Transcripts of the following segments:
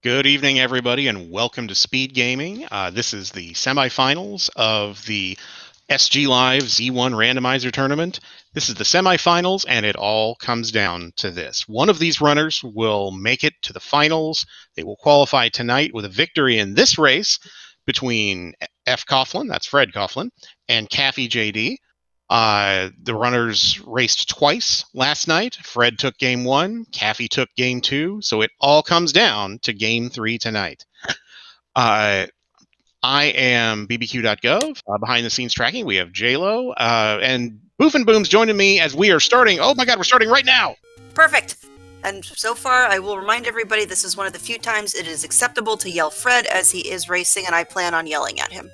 Good evening, everybody, and welcome to SpeedGaming. This is the semifinals of the SGLIVE Z1 Randomizer tournament. This is the semifinals, and it all comes down to this. One of these runners will make it to the finals. They will qualify tonight with a victory in this race between fcoughlin, that's Fred Coughlin, and CaffyJD. The runners raced twice last night. Fred took game 1, Caffy took game 2, so it all comes down to game 3 tonight. I am bbq.gov. Behind the scenes tracking, we have JLo and Boof and Boom's joining me as we are starting. Oh my god, we're starting right now! Perfect! And so far, I will remind everybody this is one of the few times it is acceptable to yell Fred as he is racing, and I plan on yelling at him.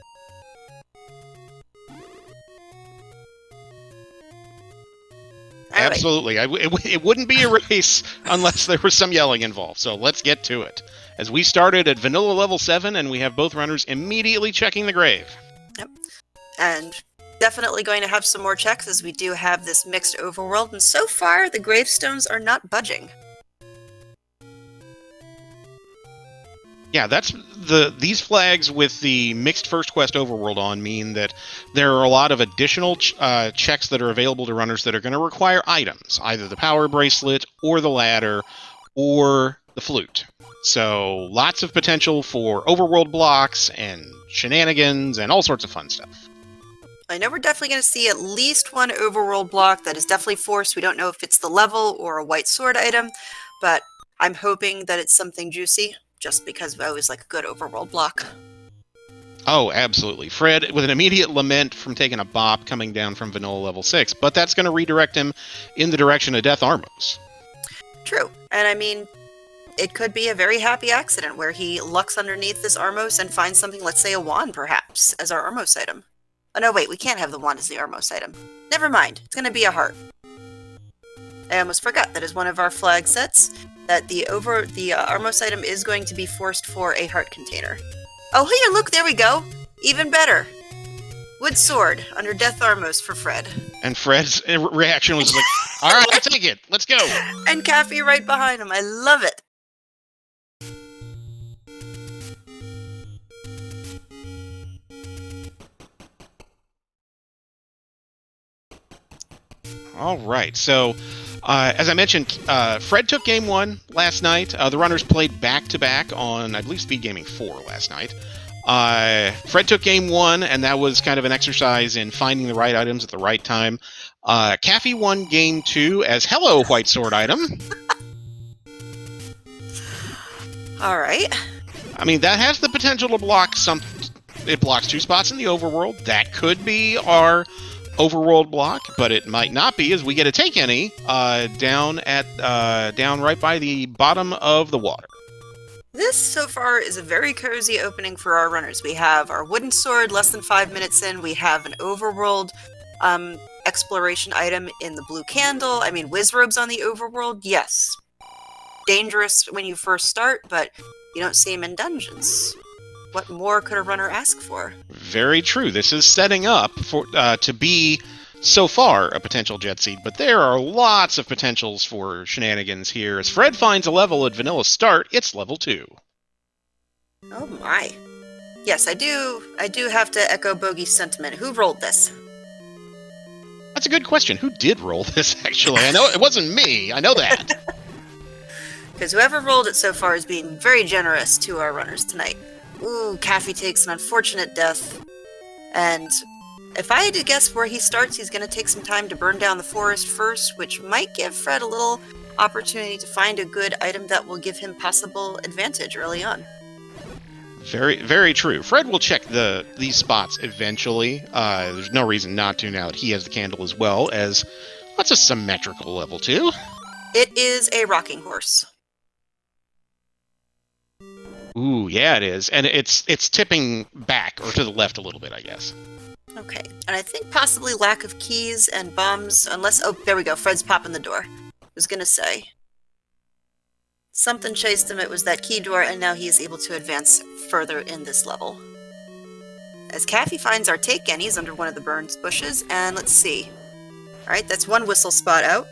Absolutely. It wouldn't be a race unless there was some yelling involved. So let's get to it. As we started at vanilla level 7, and we have both runners immediately checking the grave. Yep. And definitely going to have some more checks as we do have this mixed overworld. And so far, the gravestones are not budging. Yeah, that's these flags with the mixed first quest overworld on mean that there are a lot of additional checks that are available to runners that are going to require items, either the power bracelet or the ladder or the flute. So lots of potential for overworld blocks and shenanigans and all sorts of fun stuff. I know we're definitely going to see at least one overworld block that is definitely forced. We don't know if it's the level or a white sword item, but I'm hoping that it's something juicy, just because I always like a good overworld block. Oh, absolutely. Fred with an immediate lament from taking a bop coming down from vanilla level 6, but that's going to redirect him in the direction of Death Armos. True. And I mean, it could be a very happy accident where he lucks underneath this Armos and finds something, let's say a wand perhaps, as our Armos item. Oh no, wait, we can't have the wand as the Armos item. Never mind, it's going to be a heart. I almost forgot that is one of our flag sets, that the Armos item is going to be forced for a heart container. Oh, here, look, there we go. Even better. Wood sword under Death Armos for Fred. And Fred's reaction was like, all right, I'll take it. Let's go. And Caffy right behind him. I love it. All right, so as I mentioned, Fred took game 1 last night. The runners played back-to-back on, I believe, SpeedGaming 4 last night. Fred took game 1, and that was kind of an exercise in finding the right items at the right time. Caffy won game 2 as Hello White Sword item. All right. I mean, that has the potential to block some... It blocks 2 spots in the overworld. That could be our overworld block, but it might not be, as we get a take any down right by the bottom of the water. This so far is a very cozy opening for our runners. We have our wooden sword less than 5 minutes in. We have an overworld exploration item in the blue candle. I mean, whiz robes on the overworld, yes. Dangerous when you first start, but you don't see them in dungeons. What more could a runner ask for? Very true. This is setting up for to be, so far, a potential jet seed, but there are lots of potentials for shenanigans here. As Fred finds a level at vanilla start, it's level 2. Oh my. Yes, I do have to echo Bogey's sentiment. Who rolled this? That's a good question. Who did roll this, actually? I know it wasn't me. I know that. Because whoever rolled it so far is being very generous to our runners tonight. Ooh, Caffy takes an unfortunate death. And if I had to guess where he starts, he's going to take some time to burn down the forest first, which might give Fred a little opportunity to find a good item that will give him possible advantage early on. Very, very true. Fred will check these spots eventually. There's no reason not to now that he has the candle as well, as what's a symmetrical level 2? It is a rocking horse. Ooh, yeah, it is. And it's tipping back, or to the left a little bit, I guess. Okay, and I think possibly lack of keys and bombs, unless... Oh, there we go, Fred's popping the door. I was gonna say. Something chased him, it was that key door, and now he is able to advance further in this level. As Caffy finds our take guineas under one of the burned bushes, and let's see. Alright, that's one whistle spot out.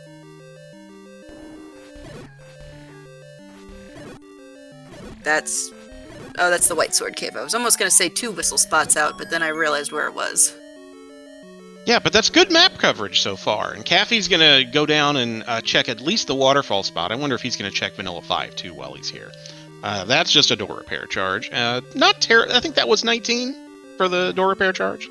That's... Oh, that's the White Sword Cave. I was almost going to say 2 whistle spots out, but then I realized where it was. Yeah, but that's good map coverage so far. And Caffy's going to go down and check at least the waterfall spot. I wonder if he's going to check Vanilla 5, too, while he's here. That's just a door repair charge. Not terrible. I think that was 19 for the door repair charge.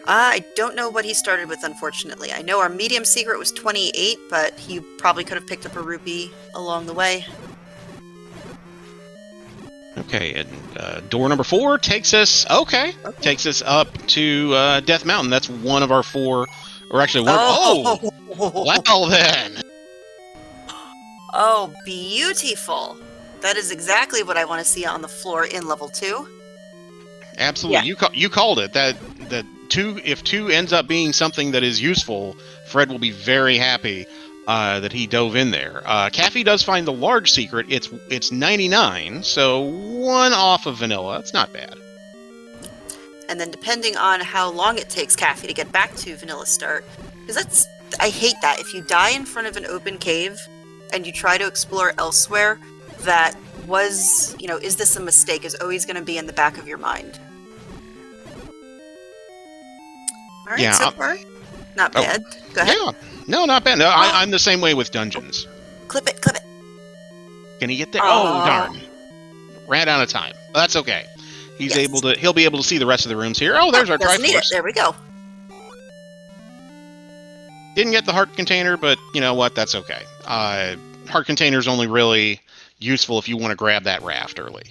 I don't know what he started with, unfortunately. I know our medium secret was 28, but he probably could have picked up a rupee along the way. Okay, and door number 4 takes us... Okay. Takes us up to Death Mountain. That's one of our 4... Or actually, one... Oh! Well, then! Oh, beautiful! That is exactly what I want to see on the floor in level 2. Absolutely. Yeah. You called it. That 2, if 2 ends up being something that is useful, Fred will be very happy that he dove in there. Caffy does find the large secret. It's 99, so 1 off of Vanilla. It's not bad. And then depending on how long it takes Caffy to get back to Vanilla start, because I hate that. If you die in front of an open cave and you try to explore elsewhere, that was, is this a mistake, is always going to be in the back of your mind. All right, so far, not bad. Go ahead. Yeah. No, not bad. No, I'm the same way with dungeons. Clip it. Can he get there? Oh, darn. Ran out of time. That's okay. He'll be able to see the rest of the rooms here. Oh, there's our Triforce. There we go. Didn't get the heart container, but you know what? That's okay. Heart container's only really useful if you want to grab that raft early.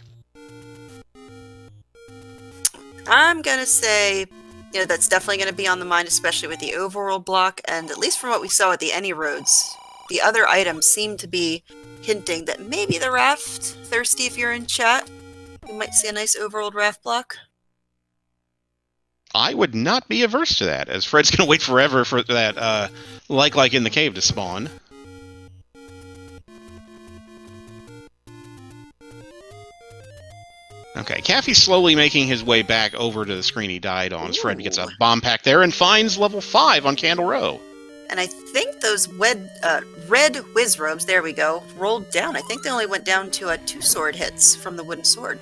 I'm going to say... that's definitely going to be on the mind, especially with the overworld block, and at least from what we saw at the Any Roads, the other items seem to be hinting that maybe the raft, Thirsty if you're in chat, you might see a nice overworld raft block. I would not be averse to that, as Fred's going to wait forever for that, like in the cave to spawn. Okay, Caffy's slowly making his way back over to the screen he died on. Fred gets a bomb pack there and finds level 5 on Candle Row. And I think those red whiz robes, there we go, rolled down. I think they only went down to 2 sword hits from the wooden sword.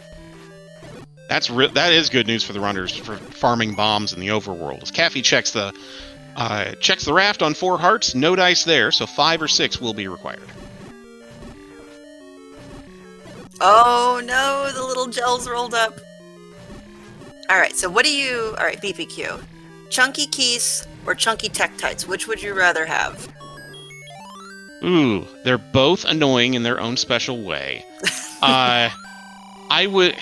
That is good news for the runners for farming bombs in the overworld. As Caffy checks the raft on 4 hearts, no dice there, so 5 or 6 will be required. Oh no, the little gels rolled up. Alright, so alright, BPQ. Chunky keys or chunky tektites? Which would you rather have? Ooh, they're both annoying in their own special way. I would...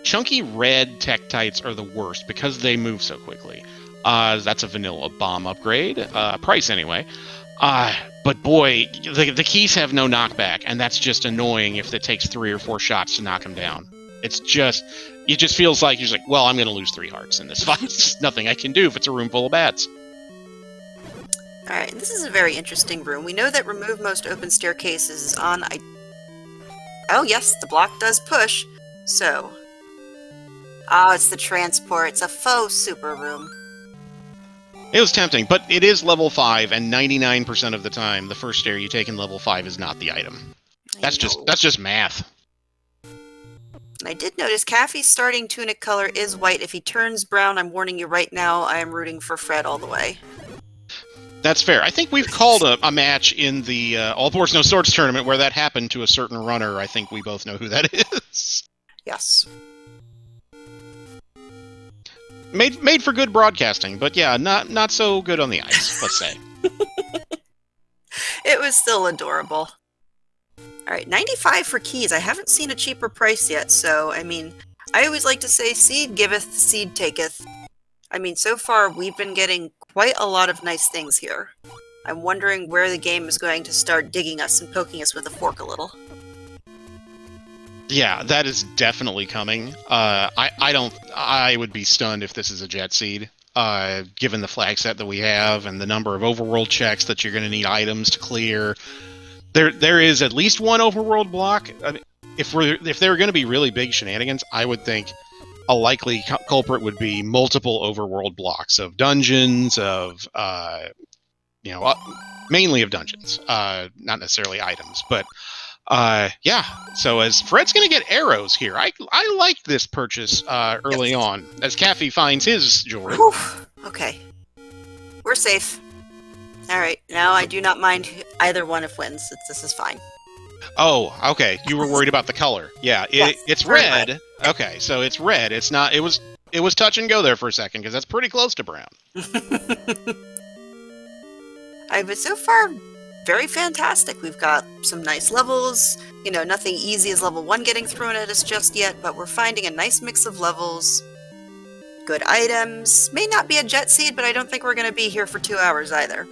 Chunky red tektites are the worst because they move so quickly. That's a vanilla bomb upgrade. Price anyway. But boy, the keys have no knockback, and that's just annoying if it takes 3 or 4 shots to knock them down. It just feels like you're like, well, I'm going to lose 3 hearts in this fight. There's nothing I can do if it's a room full of bats. Alright, this is a very interesting room. We know that remove most open staircases is on... Oh yes, the block does push. So... Oh, it's the transport. It's a faux super room. It was tempting, but it is level 5, and 99% of the time, the first stair you take in level 5 is not the item. That's just math. I did notice Caffy's starting tunic color is white. If he turns brown, I'm warning you right now, I am rooting for Fred all the way. That's fair. I think we've called a match in the All Boards No Swords tournament where that happened to a certain runner. I think we both know who that is. Yes. Made for good broadcasting, but yeah, not so good on the ice, let's say. It was still adorable. Alright, 95 for keys. I haven't seen a cheaper price yet, so, I mean, I always like to say, seed giveth, seed taketh. I mean, so far, we've been getting quite a lot of nice things here. I'm wondering where the game is going to start digging us and poking us with a fork a little. Yeah, that is definitely coming. I would be stunned if this is a jet seed, given the flag set that we have and the number of overworld checks that you're going to need items to clear. There is at least one overworld block. I mean, if there are going to be really big shenanigans, I would think a likely culprit would be multiple overworld blocks of dungeons, of mainly of dungeons, not necessarily items, but. Yeah. So as Fred's going to get arrows here, I like this purchase early on as Caffy finds his jewelry. Whew. Okay. We're safe. All right. Now I do not mind either one if wins. This is fine. Oh, okay. You were worried about the color. Yeah, it's red. Okay, so it's red. It's not. It was touch and go there for a second because that's pretty close to brown. But so far, very fantastic. We've got some nice levels. You know, nothing easy as level 1 getting thrown at us just yet, but we're finding a nice mix of levels. Good items. May not be a jet seed, but I don't think we're going to be here for 2 hours either.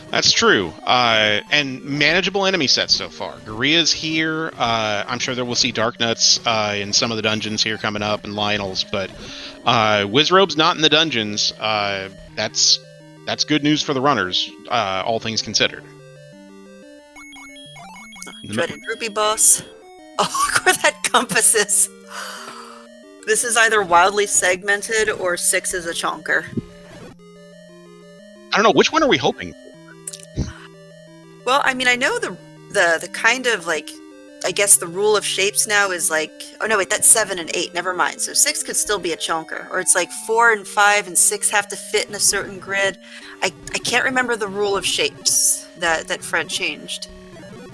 That's true. And manageable enemy sets so far. Gorilla's here. I'm sure that we'll see Dark Nuts in some of the dungeons here coming up, and Lionel's, but Wizrobe's not in the dungeons. That's good news for the runners, all things considered. Dreaded Ruby Boss. Oh, look where that compass is. This is either wildly segmented or 6 is a chonker. I don't know, which one are we hoping for? Well, I mean, I know the kind of, like, I guess the rule of shapes now is like, oh no, wait, that's 7 and 8, never mind. So 6 could still be a chonker, or it's like 4 and 5 and 6 have to fit in a certain grid. I can't remember the rule of shapes that Fred changed.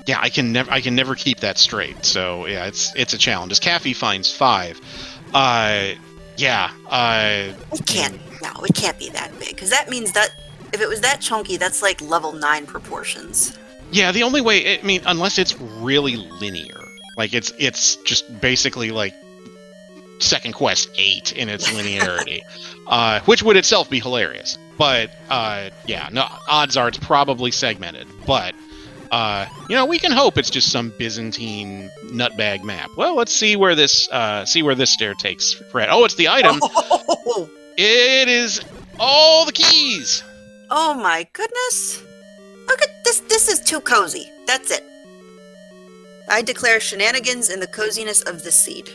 Yeah, I can never keep that straight. So yeah, it's a challenge. As Caffy finds 5, it can't be that big, because that means that if it was that chunky, that's like level 9 proportions. Yeah, the only way, I mean, unless it's really linear, like it's just basically like Second Quest 8 in its linearity, which would itself be hilarious. But yeah, no, odds are it's probably segmented. But we can hope it's just some Byzantine nutbag map. Well, let's see where this stair takes Fred. Oh, it's the item. Oh! It is all the keys. Oh my goodness! Look at this. This is too cozy. That's it. I declare shenanigans in the coziness of this seed.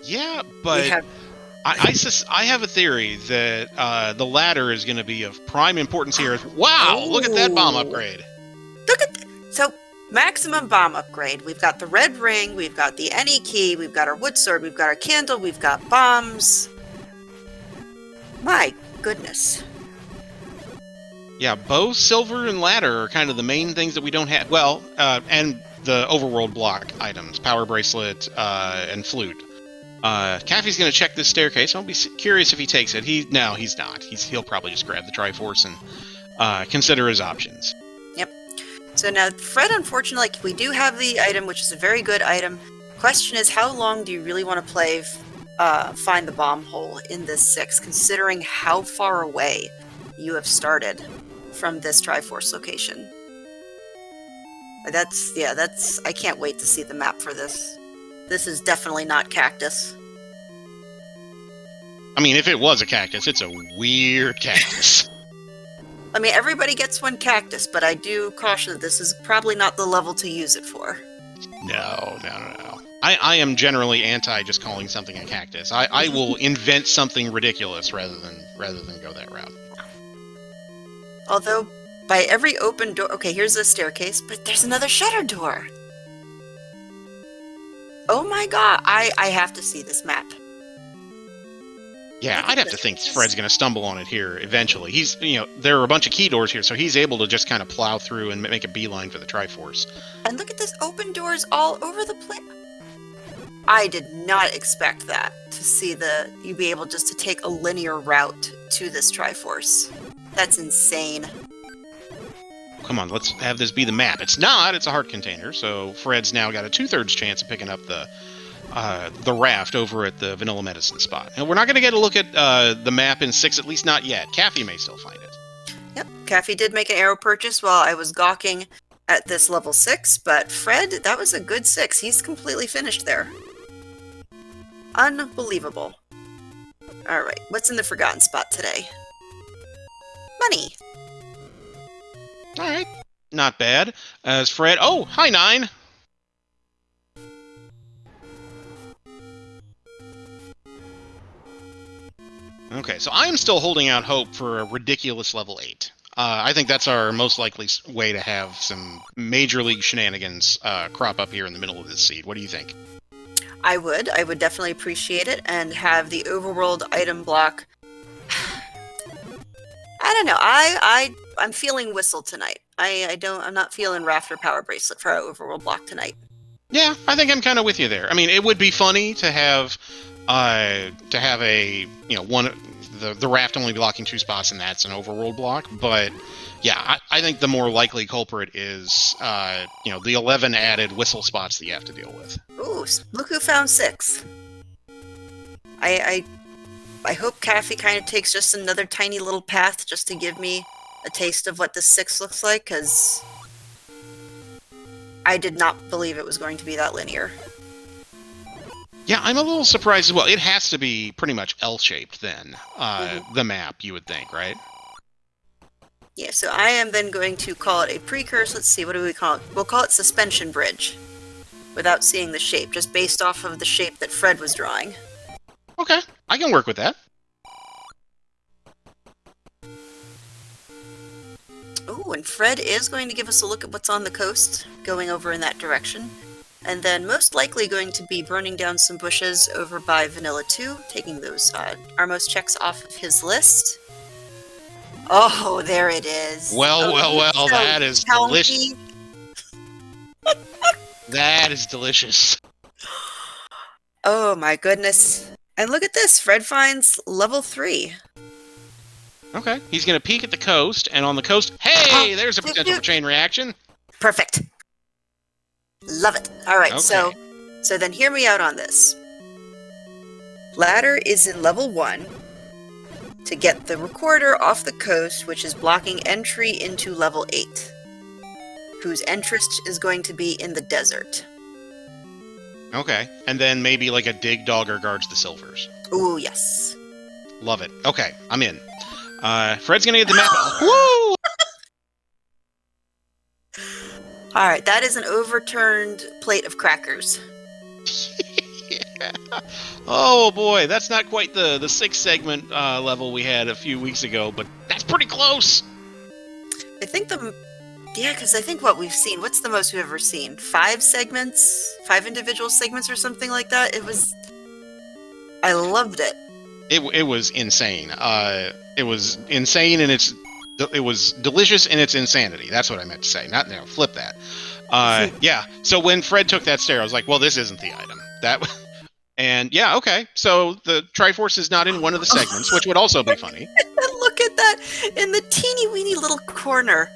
Yeah, but I have a theory that the ladder is going to be of prime importance here. Wow! Ooh. Look at that bomb upgrade. So maximum bomb upgrade. We've got the red ring. We've got the any key. We've got our wood sword. We've got our candle. We've got bombs. My goodness. Yeah, bow, silver, and ladder are kind of the main things that we don't have. Well, and the overworld block items, power bracelet, and flute. Caffy's going to check this staircase. I'll be curious if he takes it. He's not. He'll probably just grab the Triforce and consider his options. Yep. So now, Fred, unfortunately, we do have the item, which is a very good item. Question is, how long do you really want to play Find the Bomb Hole in this 6, considering how far away you have started from this Triforce location? I can't wait to see the map for this. This is definitely not cactus. I mean, if it was a cactus, it's a weird cactus. I mean, everybody gets one cactus, but I do caution that this is probably not the level to use it for. No. I am generally anti just calling something a cactus. I will invent something ridiculous rather than go that route. Although, by every open door... Okay, here's a staircase, but there's another shutter door. Oh my god, I have to see this map. Yeah, I'd have to think Fred's going to stumble on it here eventually. There are a bunch of key doors here, so he's able to just kind of plow through and make a beeline for the Triforce. And look at this, open doors all over the place. I did not expect that, to see you be able just to take a linear route to this Triforce. That's insane. Come on, let's have this be the map. It's not, it's a heart container, so Fred's now got a 2/3 chance of picking up the raft over at the Vanilla Medicine spot. And we're not going to get a look at the map in 6, at least not yet. Caffy may still find it. Yep, Caffy did make an arrow purchase while I was gawking at this level 6, but Fred, that was a good 6. He's completely finished there. Unbelievable. Alright, what's in the forgotten spot today? Money. Alright, not bad. As Fred... Oh, hi, 9! Okay, so I am still holding out hope for a ridiculous level 8. I think that's our most likely way to have some Major League shenanigans crop up here in the middle of this seed. What do you think? I would definitely appreciate it, and have the overworld item block. I don't know. I'm feeling Whistle tonight. I'm not feeling Rafter Power Bracelet for our overworld block tonight. Yeah, I think I'm kind of with you there. I mean, it would be funny to have a the raft only blocking 2 spots, and that's an overworld block. But yeah, I think the more likely culprit is the 11 added whistle spots that you have to deal with. Ooh, look who found 6. I hope Caffy kind of takes just another tiny little path just to give me a taste of what the 6 looks like, because I did not believe it was going to be that linear. Yeah, I'm a little surprised as well. It has to be pretty much L-shaped then, the map, you would think, right? Yeah, so I am then going to call it a precursor. Let's see, what do we call it? We'll call it Suspension Bridge, without seeing the shape, just based off of the shape that Fred was drawing. Okay, I can work with that. Ooh, and Fred is going to give us a look at what's on the coast, going over in that direction. And then most likely going to be burning down some bushes over by Vanilla 2, taking those Armos checks off of his list. Oh, there it is. Well, so that is delicious. That is delicious. Oh my goodness. And look at this, Fred finds level 3. Okay, he's going to peek at the coast, and on the coast, hey, there's a potential for chain reaction. Perfect. Love it. All right, okay. so then hear me out on this. Ladder is in level 1 to get the recorder off the coast, which is blocking entry into level 8, whose entrance is going to be in the desert. Okay, and then maybe like a dig dogger guards the silvers. Ooh, yes. Love it. Okay, I'm in. Fred's going to get the map. Woo! All right, that is an overturned plate of crackers. Yeah. Oh boy, that's not quite the 6 segment level we had a few weeks ago, but that's pretty close. I think because I think what we've seen, what's the most we've ever seen? 5 segments? 5 individual segments or something like that? I loved it. It was insane. It was insane, and it was delicious in its insanity. That's what I meant to say. Flip that. Yeah. So when Fred took that stare, I was like, well, this isn't the item. And yeah, okay. So the Triforce is not in one of the segments, which would also be funny. Look at that in the teeny weeny little corner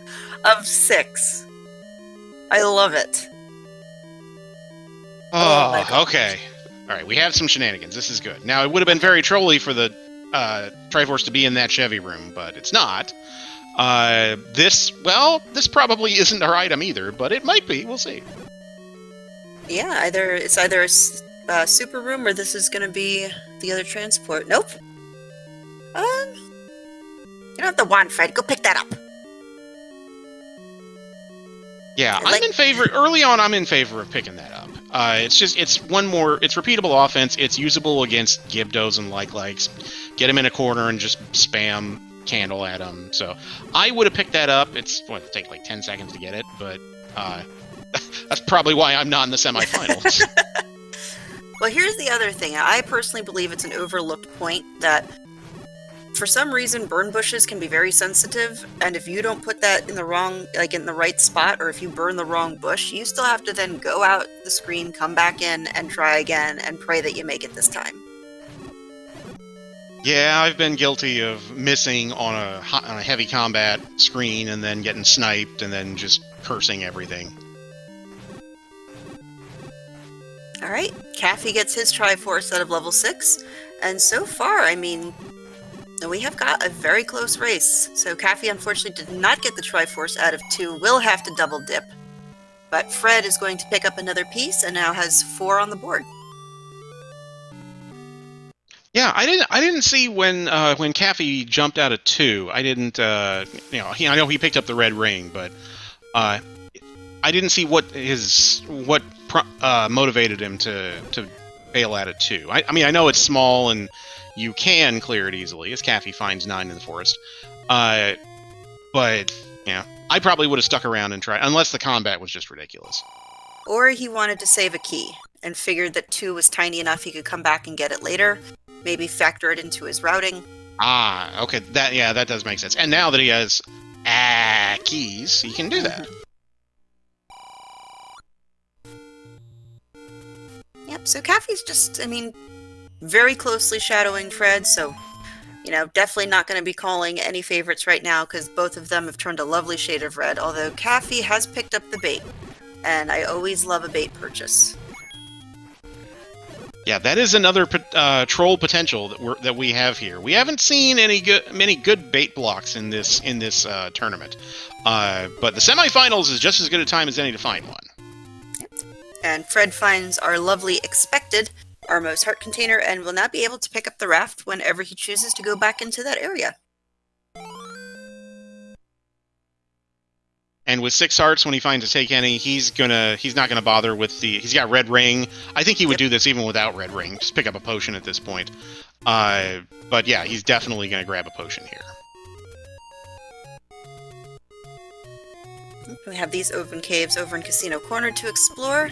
of 6. I love it. Oh, okay. All right, we have some shenanigans. This is good. Now, it would have been very trolly for the Triforce to be in that Chevy room, but it's not. This probably isn't our item either, but it might be. We'll see. Yeah, it's either a super room or this is going to be the other transport. Nope. You don't have the wand, Fred. Go pick that up. Yeah, I'm in favor. Early on, I'm in favor of picking that up. It's repeatable offense. It's usable against Gibdos and likes. Get him in a corner and just spam candle at him. So I would have picked that up. It'll take like 10 seconds to get it, but that's probably why I'm not in the semifinals. Well, here's the other thing. I personally believe it's an overlooked point that for some reason burn bushes can be very sensitive, and if you don't put that in the right spot, or if you burn the wrong bush, you still have to then go out the screen, come back in, and try again, and pray that you make it this time. Yeah, I've been guilty of missing on a heavy combat screen and then getting sniped and then just cursing everything. Alright, Caffy gets his Triforce out of level 6, and so far, I mean, we have got a very close race. So Caffy unfortunately did not get the Triforce out of 2, will have to double dip. But Fred is going to pick up another piece and now has 4 on the board. Yeah, I didn't see when Caffy jumped out of 2. I didn't I know he picked up the red ring, but I didn't see what motivated him to bail out of 2. I mean, I know it's small and you can clear it easily, as Caffy finds 9 in the forest. But, yeah, I probably would have stuck around and tried, unless the combat was just ridiculous. Or he wanted to save a key and figured that 2 was tiny enough he could come back and get it later, maybe factor it into his routing. Ah, okay, that does make sense. And now that he has keys, he can do that. Yep, so Caffy's just, I mean, very closely shadowing Fred, so, you know, definitely not going to be calling any favorites right now because both of them have turned a lovely shade of red, although Caffy has picked up the bait, and I always love a bait purchase. Yeah, that is another troll potential that we have here. We haven't seen many good bait blocks in this tournament, but the semifinals is just as good a time as any to find one. And Fred finds our lovely expected Armos heart container and will now be able to pick up the raft whenever he chooses to go back into that area. And with 6 hearts, when he finds a take any, he's not gonna bother with he's got red ring. I think he would do this even without red ring. Just pick up a potion at this point. But yeah, he's definitely gonna grab a potion here. We have these open caves over in Casino Corner to explore.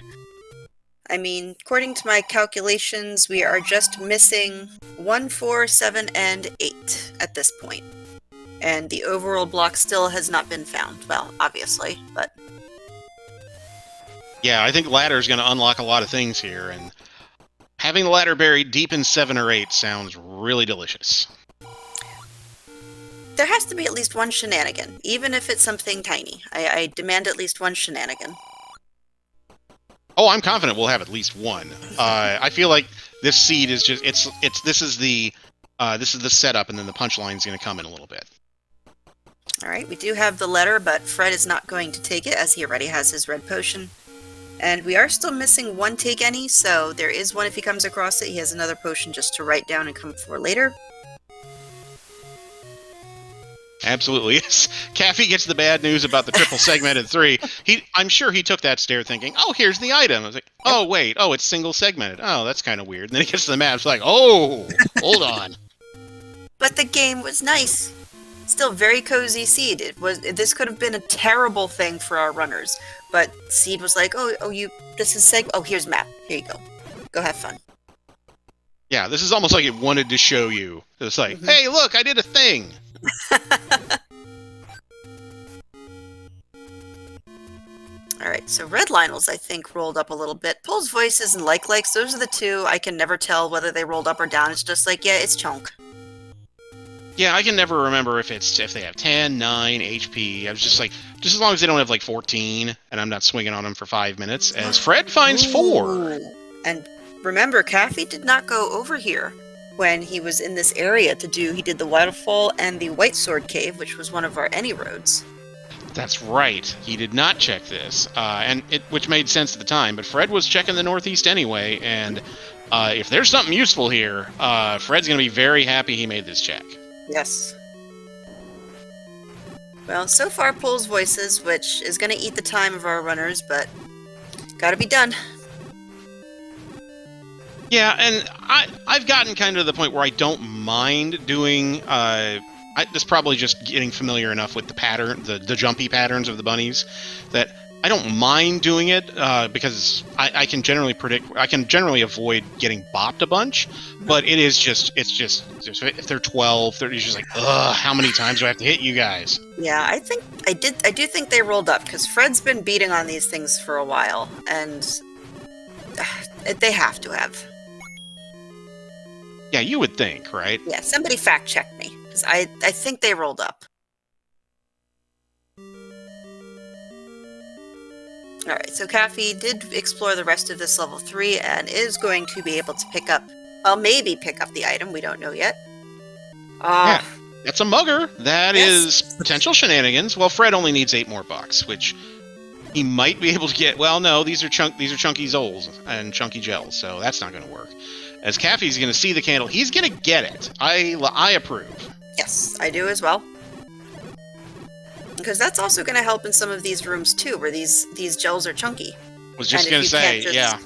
I mean, according to my calculations, we are just missing 1, 4, 7, and 8 at this point. And the overworld block still has not been found. Well, obviously, but... Yeah, I think ladder's going to unlock a lot of things here, and having the ladder buried deep in 7 or 8 sounds really delicious. There has to be at least one shenanigan, even if it's something tiny. I demand at least one shenanigan. Oh, I'm confident we'll have at least one. I feel like this seed is just this is the setup, and then the punchline's going to come in a little bit. All right, we do have the letter, but Fred is not going to take it as he already has his red potion. And we are still missing 1 take any, so there is one if he comes across it. He has another potion just to write down and come for later. Absolutely, yes. Caffy gets the bad news about the triple segmented 3. I'm sure he took that stare thinking, oh, here's the item. I was like, oh, wait, oh, it's single segmented. Oh, that's kind of weird. And then he gets to the map, it's like, oh, hold on. But the game was nice. Still very cozy Seed. This could have been a terrible thing for our runners. But Seed was like, this is here's map. Here you go. Go have fun. Yeah, this is almost like it wanted to show you. It's like, hey, look, I did a thing. Alright, so Red Lionels, I think, rolled up a little bit. Pulse Voices and Likes, those are the 2. I can never tell whether they rolled up or down. It's just like, yeah, it's chunk. Yeah, I can never remember if they have 10, 9, HP. I was just like, just as long as they don't have like 14, and I'm not swinging on them for 5 minutes, as Fred finds 4. And remember, Caffy did not go over here when he was in this area he did the Waterfall and the White Sword Cave, which was one of our any roads. That's right. He did not check this, which made sense at the time. But Fred was checking the northeast anyway, and if there's something useful here, Fred's going to be very happy he made this check. Yes. Well, so far, Pulls Voices, which is going to eat the time of our runners, but gotta be done. Yeah, and I've gotten kind of to the point where I don't mind doing... It's probably just getting familiar enough with the pattern, the jumpy patterns of the bunnies, that I don't mind doing it because I can generally avoid getting bopped a bunch, but it's just if they're 12, it's just like, ugh, how many times do I have to hit you guys? Yeah, I do think they rolled up, because Fred's been beating on these things for a while, and they have to have. Yeah, you would think, right? Yeah, somebody fact check me, because I think they rolled up. Alright, so Caffy did explore the rest of this level 3 and is going to be able to pick up, well, maybe pick up the item, we don't know yet. Yeah, that's a mugger. That is potential shenanigans. Well, Fred only needs 8 more bucks, which he might be able to get. Well, no, these are chunky Zols and chunky gels, so that's not going to work. As Caffy's going to see the candle, he's going to get it. I approve. Yes, I do as well. Because that's also going to help in some of these rooms too, where these gels are chunky. Was just going to say, yeah.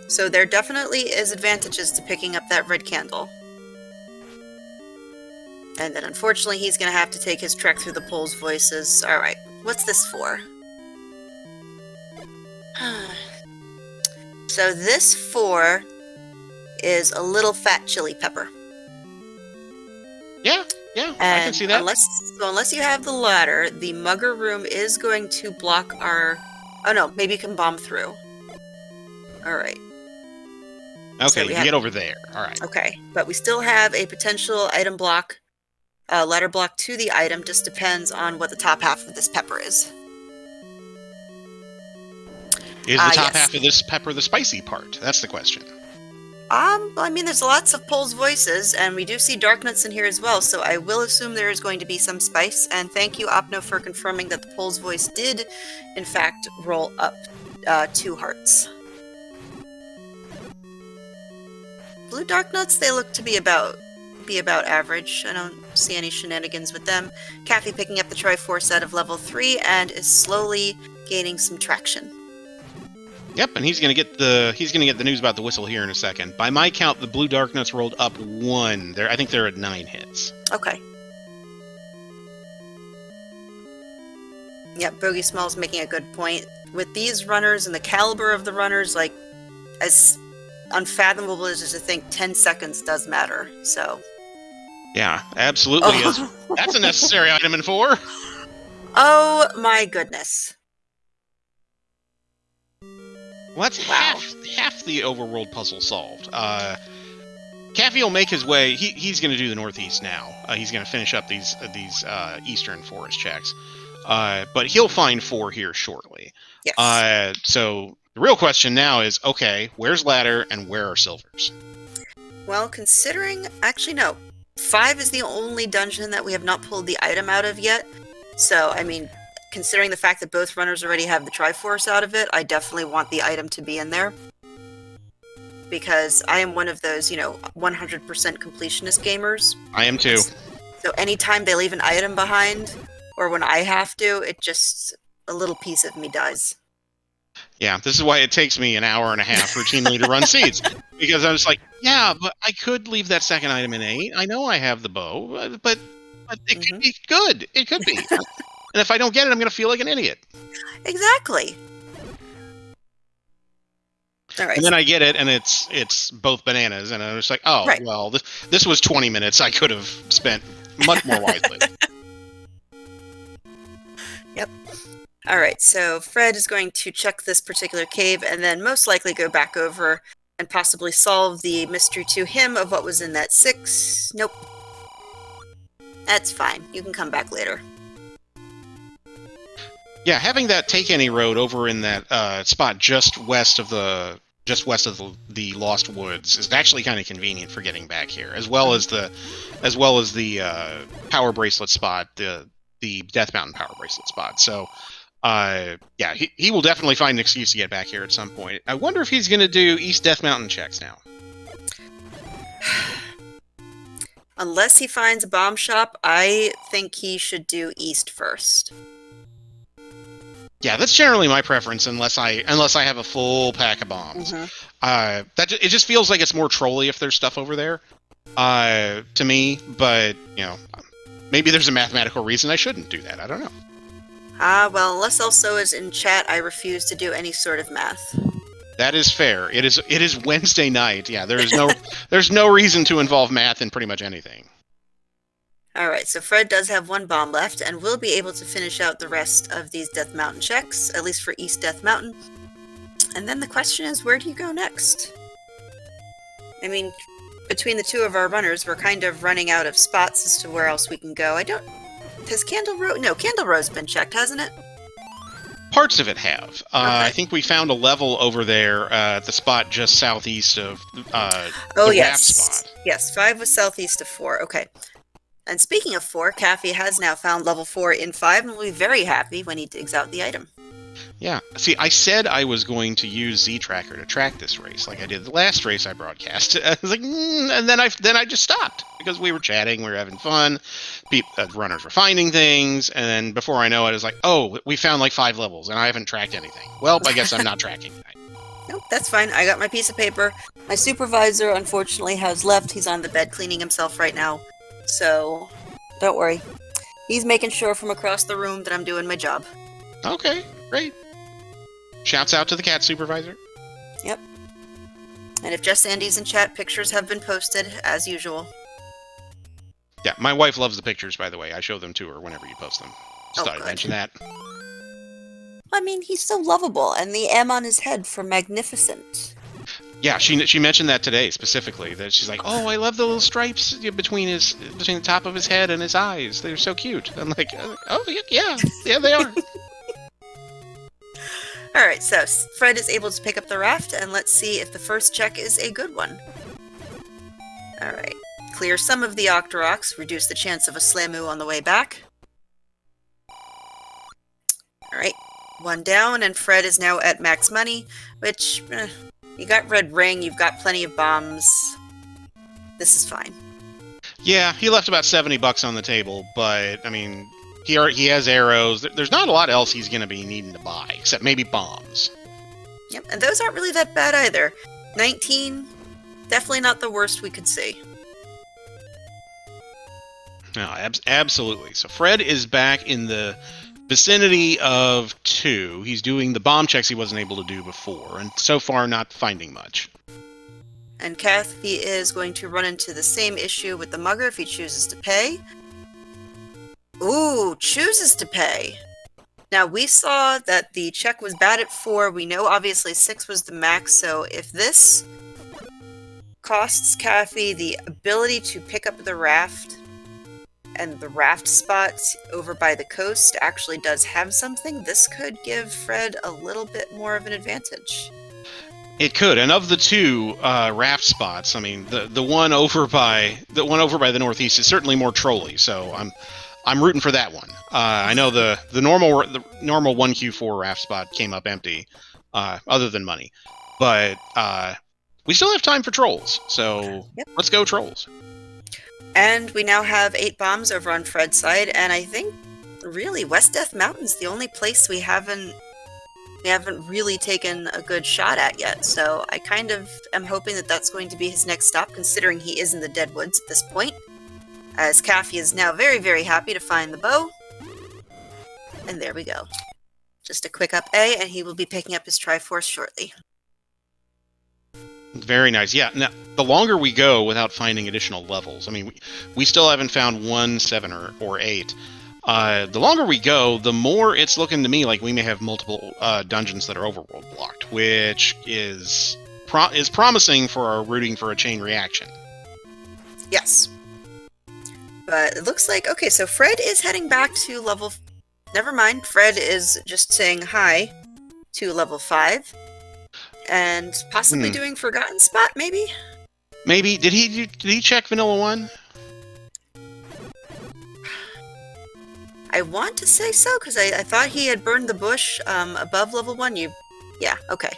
So there definitely is advantages to picking up that red candle. And then unfortunately he's going to have to take his trek through the Pole's voices. Alright, what's this for? So this 4 is a little fat chili pepper. Yeah, I can see that. Unless you have the ladder, the mugger room is going to block our... Oh no, maybe you can bomb through. Alright. Okay, so you get over there. Alright. Okay, but we still have a potential item block, ladder block to the item, just depends on what the top half of this pepper is. Is the top half of this pepper the spicy part? That's the question. I mean, there's lots of Pole's voices, and we do see dark nuts in here as well, so I will assume there is going to be some spice, and thank you, Opno, for confirming that the Pole's voice did, in fact, roll up 2 hearts. Blue dark nuts, they look to be about average. I don't see any shenanigans with them. Caffy picking up the Triforce out of level 3 and is slowly gaining some traction. Yep, and he's gonna get the news about the whistle here in a second. By my count, the blue dark nuts rolled up 1. I think they're at 9 hits. Okay. Yep, Bogey Small's making a good point. With these runners and the caliber of the runners, like, as unfathomable as to think 10 seconds does matter, so... Yeah, absolutely is. That's a necessary item in 4. Oh my goodness. Well, that's half the overworld puzzle solved. Caffy will make his way. He's going to do the northeast now. He's going to finish up these eastern forest checks. But he'll find 4 here shortly. Yes. So the real question now is, okay, where's ladder and where are silvers? Well, considering... Actually, no. 5 is the only dungeon that we have not pulled the item out of yet. So, I mean... Considering the fact that both runners already have the Triforce out of it, I definitely want the item to be in there. Because I am one of those, 100% completionist gamers. I am too. So anytime they leave an item behind, or when I have to, it just... a little piece of me dies. Yeah, this is why it takes me an hour and a half routinely to run seeds. Because I'm just like, yeah, but I could leave that second item in 8. I know I have the bow, but it could be good. It could be. And if I don't get it, I'm going to feel like an idiot. Exactly. All right. And then I get it, and it's both bananas, and I'm just like, oh, right. Well, this was 20 minutes I could have spent much more wisely. Yep. All right, so Fred is going to check this particular cave, and then most likely go back over and possibly solve the mystery to him of what was in that 6. Nope. That's fine. You can come back later. Yeah, having that take any road over in that spot just west of the Lost Woods is actually kind of convenient for getting back here, as well as the power bracelet spot, the Death Mountain power bracelet spot. So, yeah, he will definitely find an excuse to get back here at some point. I wonder if he's going to do East Death Mountain checks now. Unless he finds a bomb shop, I think he should do East first. Yeah, that's generally my preference, unless I have a full pack of bombs. Mm-hmm. It just feels like it's more trolly if there's stuff over there, to me. But maybe there's a mathematical reason I shouldn't do that. I don't know. Well, unless also is in chat, I refuse to do any sort of math. That is fair. It is Wednesday night. Yeah, there's no reason to involve math in pretty much anything. Alright, so Fred does have 1 bomb left, and will be able to finish out the rest of these Death Mountain checks, at least for East Death Mountain. And then the question is, where do you go next? I mean, between the 2 of our runners, we're kind of running out of spots as to where else we can go. Has Candle Row... No, Candle Row's been checked, hasn't it? Parts of it have. Okay. I think we found a level over there at the spot just southeast of the map spot. Yes, 5 was southeast of 4. Okay. And speaking of 4, Caffy has now found level 4 in 5 and will be very happy when he digs out the item. Yeah. See, I said I was going to use Z-Tracker to track this race, like I did the last race I broadcast. I was like, and then I just stopped because we were chatting, we were having fun, runners were finding things, and then before I know it, I was like, oh, we found like 5 levels, and I haven't tracked anything. Well, I guess I'm not tracking. Nope, that's fine. I got my piece of paper. My supervisor, unfortunately, has left. He's on the bed cleaning himself right now. So, Don't worry. He's making sure from across the room that I'm doing my job. Okay, great. Shouts out to the cat supervisor. Yep. And if Jess Andy's in chat, pictures have been posted, as usual. Yeah, my wife loves the pictures, by the way. I show them to her whenever you post them. Just thought I'd mention that. I mean, he's so lovable, and the M on his head for magnificent. Yeah, she mentioned that today specifically. That she's like, "Oh, I love the little stripes between the top of his head and his eyes. They're so cute." I'm like, "Oh yeah, they are." All right, so Fred is able to pick up the raft, and let's see if the first check is a good one. All right, clear some of the Octoroks, reduce the chance of a Slamoo on the way back. All right, one down, and Fred is now at max money, which, you got red ring, you've got plenty of bombs. This is fine. Yeah, he left about $70 on the table, but, I mean, he has arrows. There's not a lot else he's going to be needing to buy, except maybe bombs. Yep, and those aren't really that bad either. 19, definitely not the worst we could see. No, absolutely. So Fred is back in the vicinity of 2. He's doing the bomb checks he wasn't able to do before, and so far not finding much. And Caffy is going to run into the same issue with the mugger if he chooses to pay. Ooh, chooses to pay. Now, we saw that the check was bad at 4. We know, obviously, 6 was the max, so if this costs Caffy the ability to pick up the raft, and the raft spot over by the coast actually does have something, this could give Fred a little bit more of an advantage. It could, and of the 2 raft spots, I mean, the one over by the northeast is certainly more trolly, so I'm rooting for that one. I know the normal 1Q4 raft spot came up empty, other than money, but we still have time for trolls, so yep. Let's go trolls. And we now have 8 bombs over on Fred's side, and I think, really, West Death Mountain's the only place we haven't really taken a good shot at yet, so I kind of am hoping that that's going to be his next stop, considering he is in the Deadwoods at this point, as Caffy is now very, very happy to find the bow. And there we go. Just a quick up A, and he will be picking up his Triforce shortly. Very nice. Yeah, now, the longer we go without finding additional levels, I mean, we still haven't found 1, 7, or 8. The longer we go, the more it's looking to me like we may have multiple dungeons that are overworld blocked, which is promising for our rooting for a chain reaction. Yes. But it looks like, okay, so Fred is heading back to level... Never mind, Fred is just saying hi to level 5. And possibly doing Forgotten Spot, maybe? Maybe. Did he check Vanilla 1? I want to say so, because I thought he had burned the bush above level 1. Yeah, okay.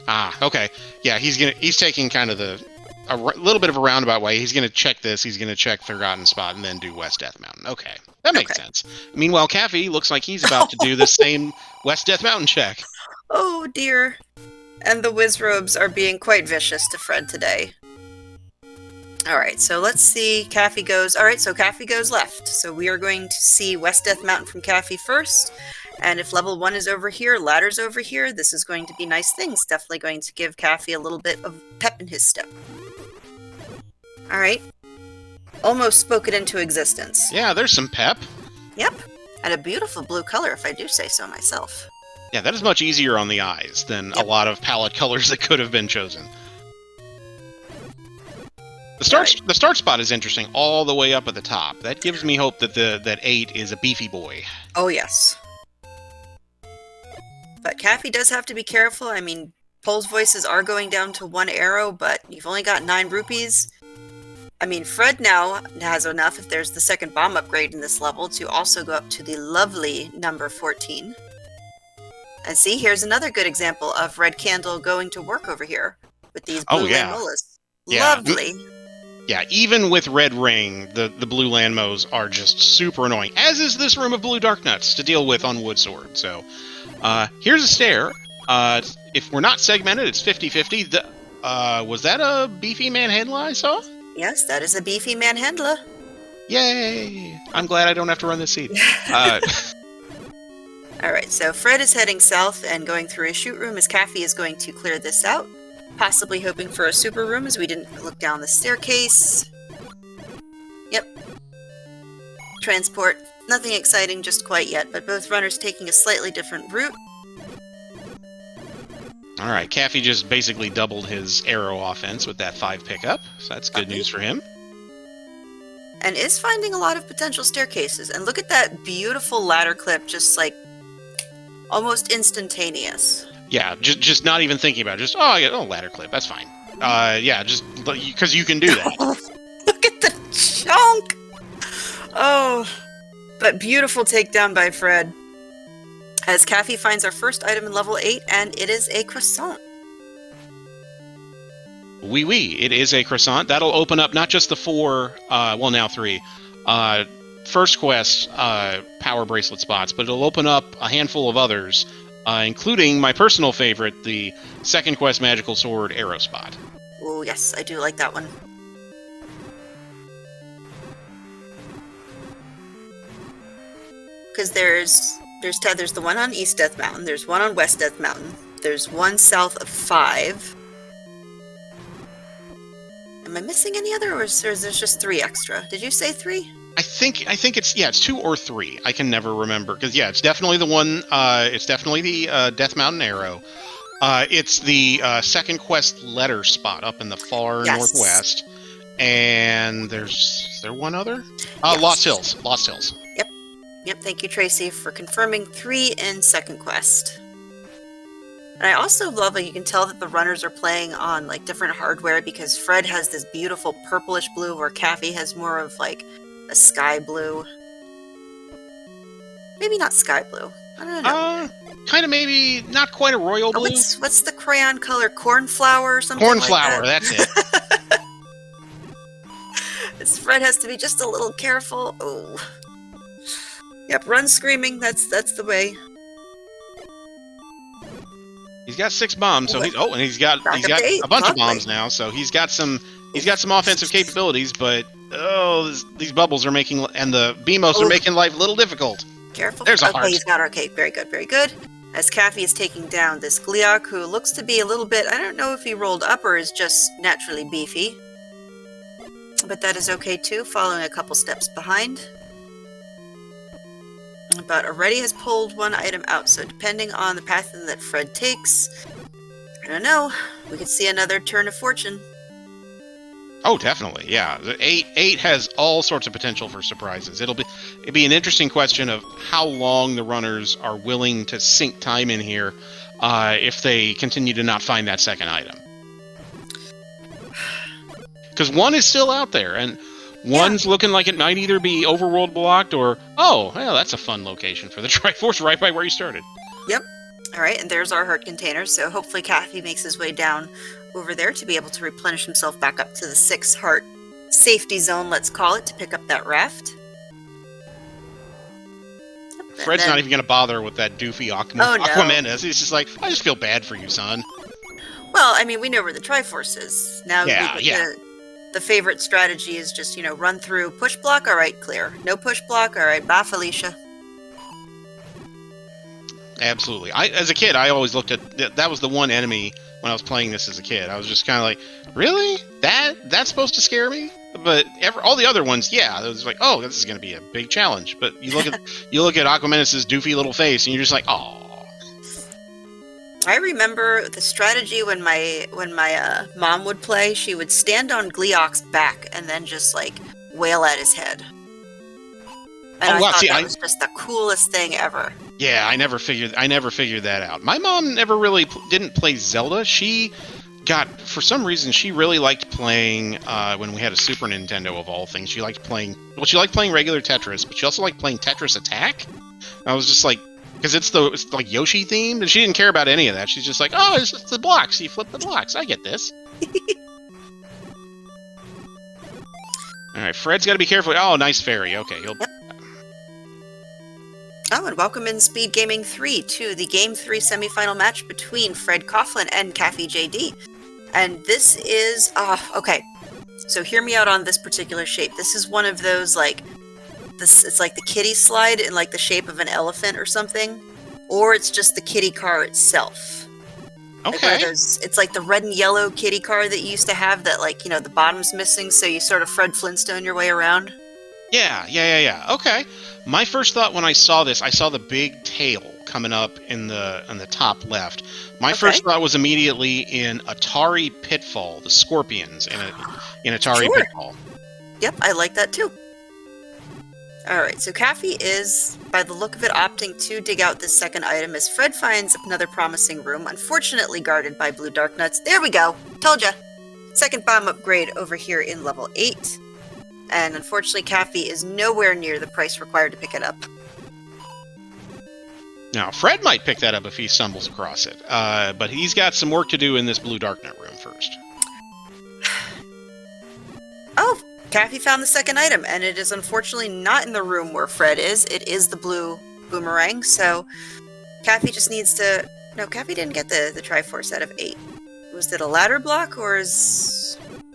Ah, okay. Yeah, he's taking kind of a little bit of a roundabout way. He's going to check this. He's going to check Forgotten Spot and then do West Death Mountain. Okay, that makes sense. Meanwhile, Caffy looks like he's about to do the same West Death Mountain check. Oh, dear. And the Wizrobes are being quite vicious to Fred today. Alright, so let's see. Caffy goes... Alright, so Caffy goes left. So we are going to see West Death Mountain from Caffy first. And if level 1 is over here, ladder's over here, this is going to be nice things. Definitely going to give Caffy a little bit of pep in his step. Alright. Almost spoke it into existence. Yeah, there's some pep. Yep. And a beautiful blue color, if I do say so myself. Yeah, that is much easier on the eyes than a lot of palette colors that could have been chosen. The start spot is interesting all the way up at the top. That gives me hope that that 8 is a beefy boy. Oh, yes. But Caffy does have to be careful. I mean, Pole's voices are going down to 1 arrow, but you've only got 9 rupees. I mean, Fred now has enough, if there's the second bomb upgrade in this level, to also go up to the lovely number 14. And see, here's another good example of Red Candle going to work over here with these blue Landmolas. Yeah. Lovely. Yeah, even with Red Ring, the blue Landmos are just super annoying, as is this room of blue Dark Nuts to deal with on Wood Sword. So, here's a stair. If we're not segmented, it's 50-50. Was that a beefy manhandla I saw? Yes, that is a beefy manhandla. Yay! I'm glad I don't have to run this seed. Alright, so Fred is heading south and going through his shoot room as Caffy is going to clear this out. Possibly hoping for a super room as we didn't look down the staircase. Yep. Transport. Nothing exciting just quite yet, but both runners taking a slightly different route. Alright, Caffy just basically doubled his arrow offense with that 5 pickup, so that's good news for him. And is finding a lot of potential staircases. And look at that beautiful ladder clip, just like almost instantaneous. Yeah, just not even thinking about it. Just, I get ladder clip, that's fine. Yeah, just because you can do that. Look at the chunk! Oh, but beautiful takedown by Fred. As Caffy finds our first item in level 8, and it is a croissant. Oui, it is a croissant. That'll open up not just the 4, well now 3, first quest power bracelet spots, but it'll open up a handful of others, including my personal favorite, the second quest magical sword arrow spot. Oh yes, I do like that one. Because there's the one on East Death Mountain, there's one on West Death Mountain, there's one south of 5. Am I missing any other, or is there's just 3 extra? Did you say 3? I think it's 2 or 3. I can never remember because it's definitely the one. It's definitely the Death Mountain arrow. It's the second quest letter spot up in the far northwest, and is there one other? Yes. Lost Hills. Yep. Thank you, Tracy, for confirming 3 in second quest. And I also love that you can tell that the runners are playing on like different hardware because Fred has this beautiful purplish blue, where Caffy has more of like a sky blue. Maybe not sky blue. I don't know. Kind of maybe not quite a royal blue. What's the crayon color? Cornflower or something? Cornflower, like that? That's it. This Fred has to be just a little careful. Oh. Yep, run screaming. That's the way. He's got 6 bombs, so he's got a bunch of bombs now, so he's got some offensive capabilities, but these bubbles are making, and the BMOs are making life a little difficult. Careful. There's a heart. He's got arcade. Very good. As Caffy is taking down this Gliok, who looks to be a little bit, I don't know if he rolled up or is just naturally beefy. But that is okay too, following a couple steps behind. But already has pulled 1 item out, so depending on the path that Fred takes, I don't know, we could see another turn of fortune. Oh, definitely, yeah. The 8 has all sorts of potential for surprises. It'd be an interesting question of how long the runners are willing to sink time in here if they continue to not find that second item. Because 1 is still out there, and 1's looking like it might either be overworld blocked or, that's a fun location for the Triforce right by where you started. Yep. All right, and there's our heart container, so hopefully Caffy makes his way down over there to be able to replenish himself back up to the 6 heart safety zone, let's call it, to pick up that raft. Fred's not even going to bother with that doofy Aquamenus. He's just like, I just feel bad for you, son. Well, I mean, we know where the Triforce is. Now, the favorite strategy is just, run through, push block, all right, clear. No push block, all right, bye, Felicia. Absolutely. As a kid, I always looked at, that was the one enemy when I was playing this as a kid. I was just kind of like, really? That's supposed to scare me? But all the other ones, it was like, this is going to be a big challenge. But you look at Aquamenus' doofy little face, and you're just like, oh. I remember the strategy when my mom would play. She would stand on Gliok's back and then just like wail at his head. And I thought that was just the coolest thing ever. Yeah, I never figured that out. My mom never really didn't play Zelda. For some reason, she really liked playing when we had a Super Nintendo of all things. She liked playing regular Tetris, but she also liked playing Tetris Attack. I was just like, because it's like Yoshi themed, and she didn't care about any of that. She's just like, it's just the blocks. You flip the blocks. I get this. All right, Fred's got to be careful. Oh, nice fairy. Okay, he'll. Yep. Oh, and welcome in SpeedGaming 3 to the Game 3 semifinal match between Fred Coughlin and CaffyJD. And this is, okay, So hear me out on this particular shape. This is one of those, like, it's like the kiddie slide in like the shape of an elephant or something. Or it's just the kiddie car itself. Like one of Okay. those, it's like the red and yellow kiddie car that you used to have that, like, you know, the bottom's missing, so you sort of Fred Flintstone your way around. Yeah. Okay. My first thought when I saw this, I saw the big tail coming up in the top left. My first thought was immediately in Atari Pitfall, the Scorpions in Atari Pitfall. Yep, I like that too. Alright, so Caffy is, by the look of it, opting to dig out this second item as Fred finds another promising room, unfortunately guarded by blue dark nuts. There we go! Told ya! Second bomb upgrade over here in level 8. And unfortunately, Caffy is nowhere near the price required to pick it up. Now, Fred might pick that up if he stumbles across it, but he's got some work to do in this blue dark nut room first. Oh! Caffy found the second item, and it is unfortunately not in the room where Fred is. It is the blue boomerang, so Caffy just needs to... No, Caffy didn't get the Triforce out of 8. Was it a ladder block, or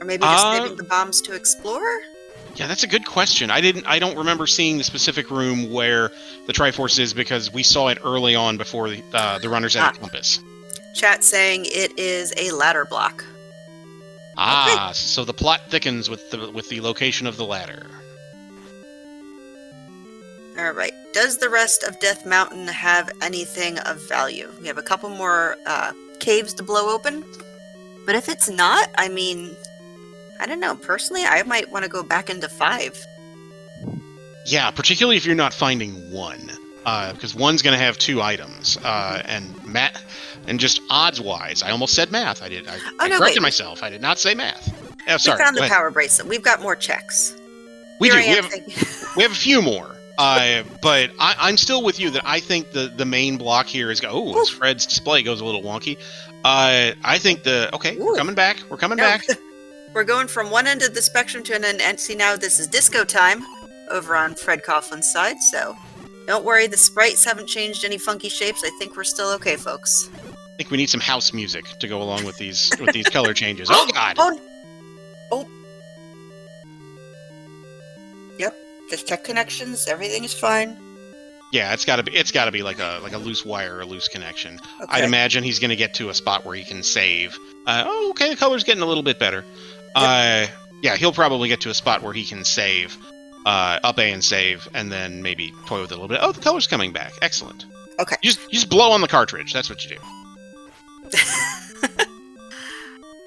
maybe just saving the bombs to explore? Yeah, that's a good question. I don't remember seeing the specific room where the Triforce is because we saw it early on before the runners had a compass. Chat saying it is a ladder block. Okay. So the plot thickens with the location of the ladder. Alright, does the rest of Death Mountain have anything of value? We have a couple more caves to blow open, but if it's not, I mean, I don't know, personally, I might want to go back into 5. Yeah, particularly if you're not finding 1. Because 1's going to have 2 items, and just odds-wise, I almost said math. I corrected myself. I did not say math. Oh, sorry. We found the power bracelet. We've got more checks. We do. We have a few more. But I'm still with you that I think the main block here is... Oh, Fred's display goes a little wonky. I think we're coming back. We're coming back. We're going from one end of the spectrum to an end, and see now this is disco time over on Fred Coughlin's side, so... Don't worry, the sprites haven't changed any funky shapes. I think we're still okay, folks. I think we need some house music to go along with these color changes. Oh God! Oh. Yep. Just check connections. Everything is fine. Yeah, it's gotta be like a loose wire or a loose connection. Okay. I'd imagine he's gonna get to a spot where he can save. Okay, the color's getting a little bit better. Yep. Yeah, he'll probably get to a spot where he can save. Up A and save, and then maybe toy with it a little bit. Oh, the color's coming back. Excellent. Okay. You just blow on the cartridge. That's what you do.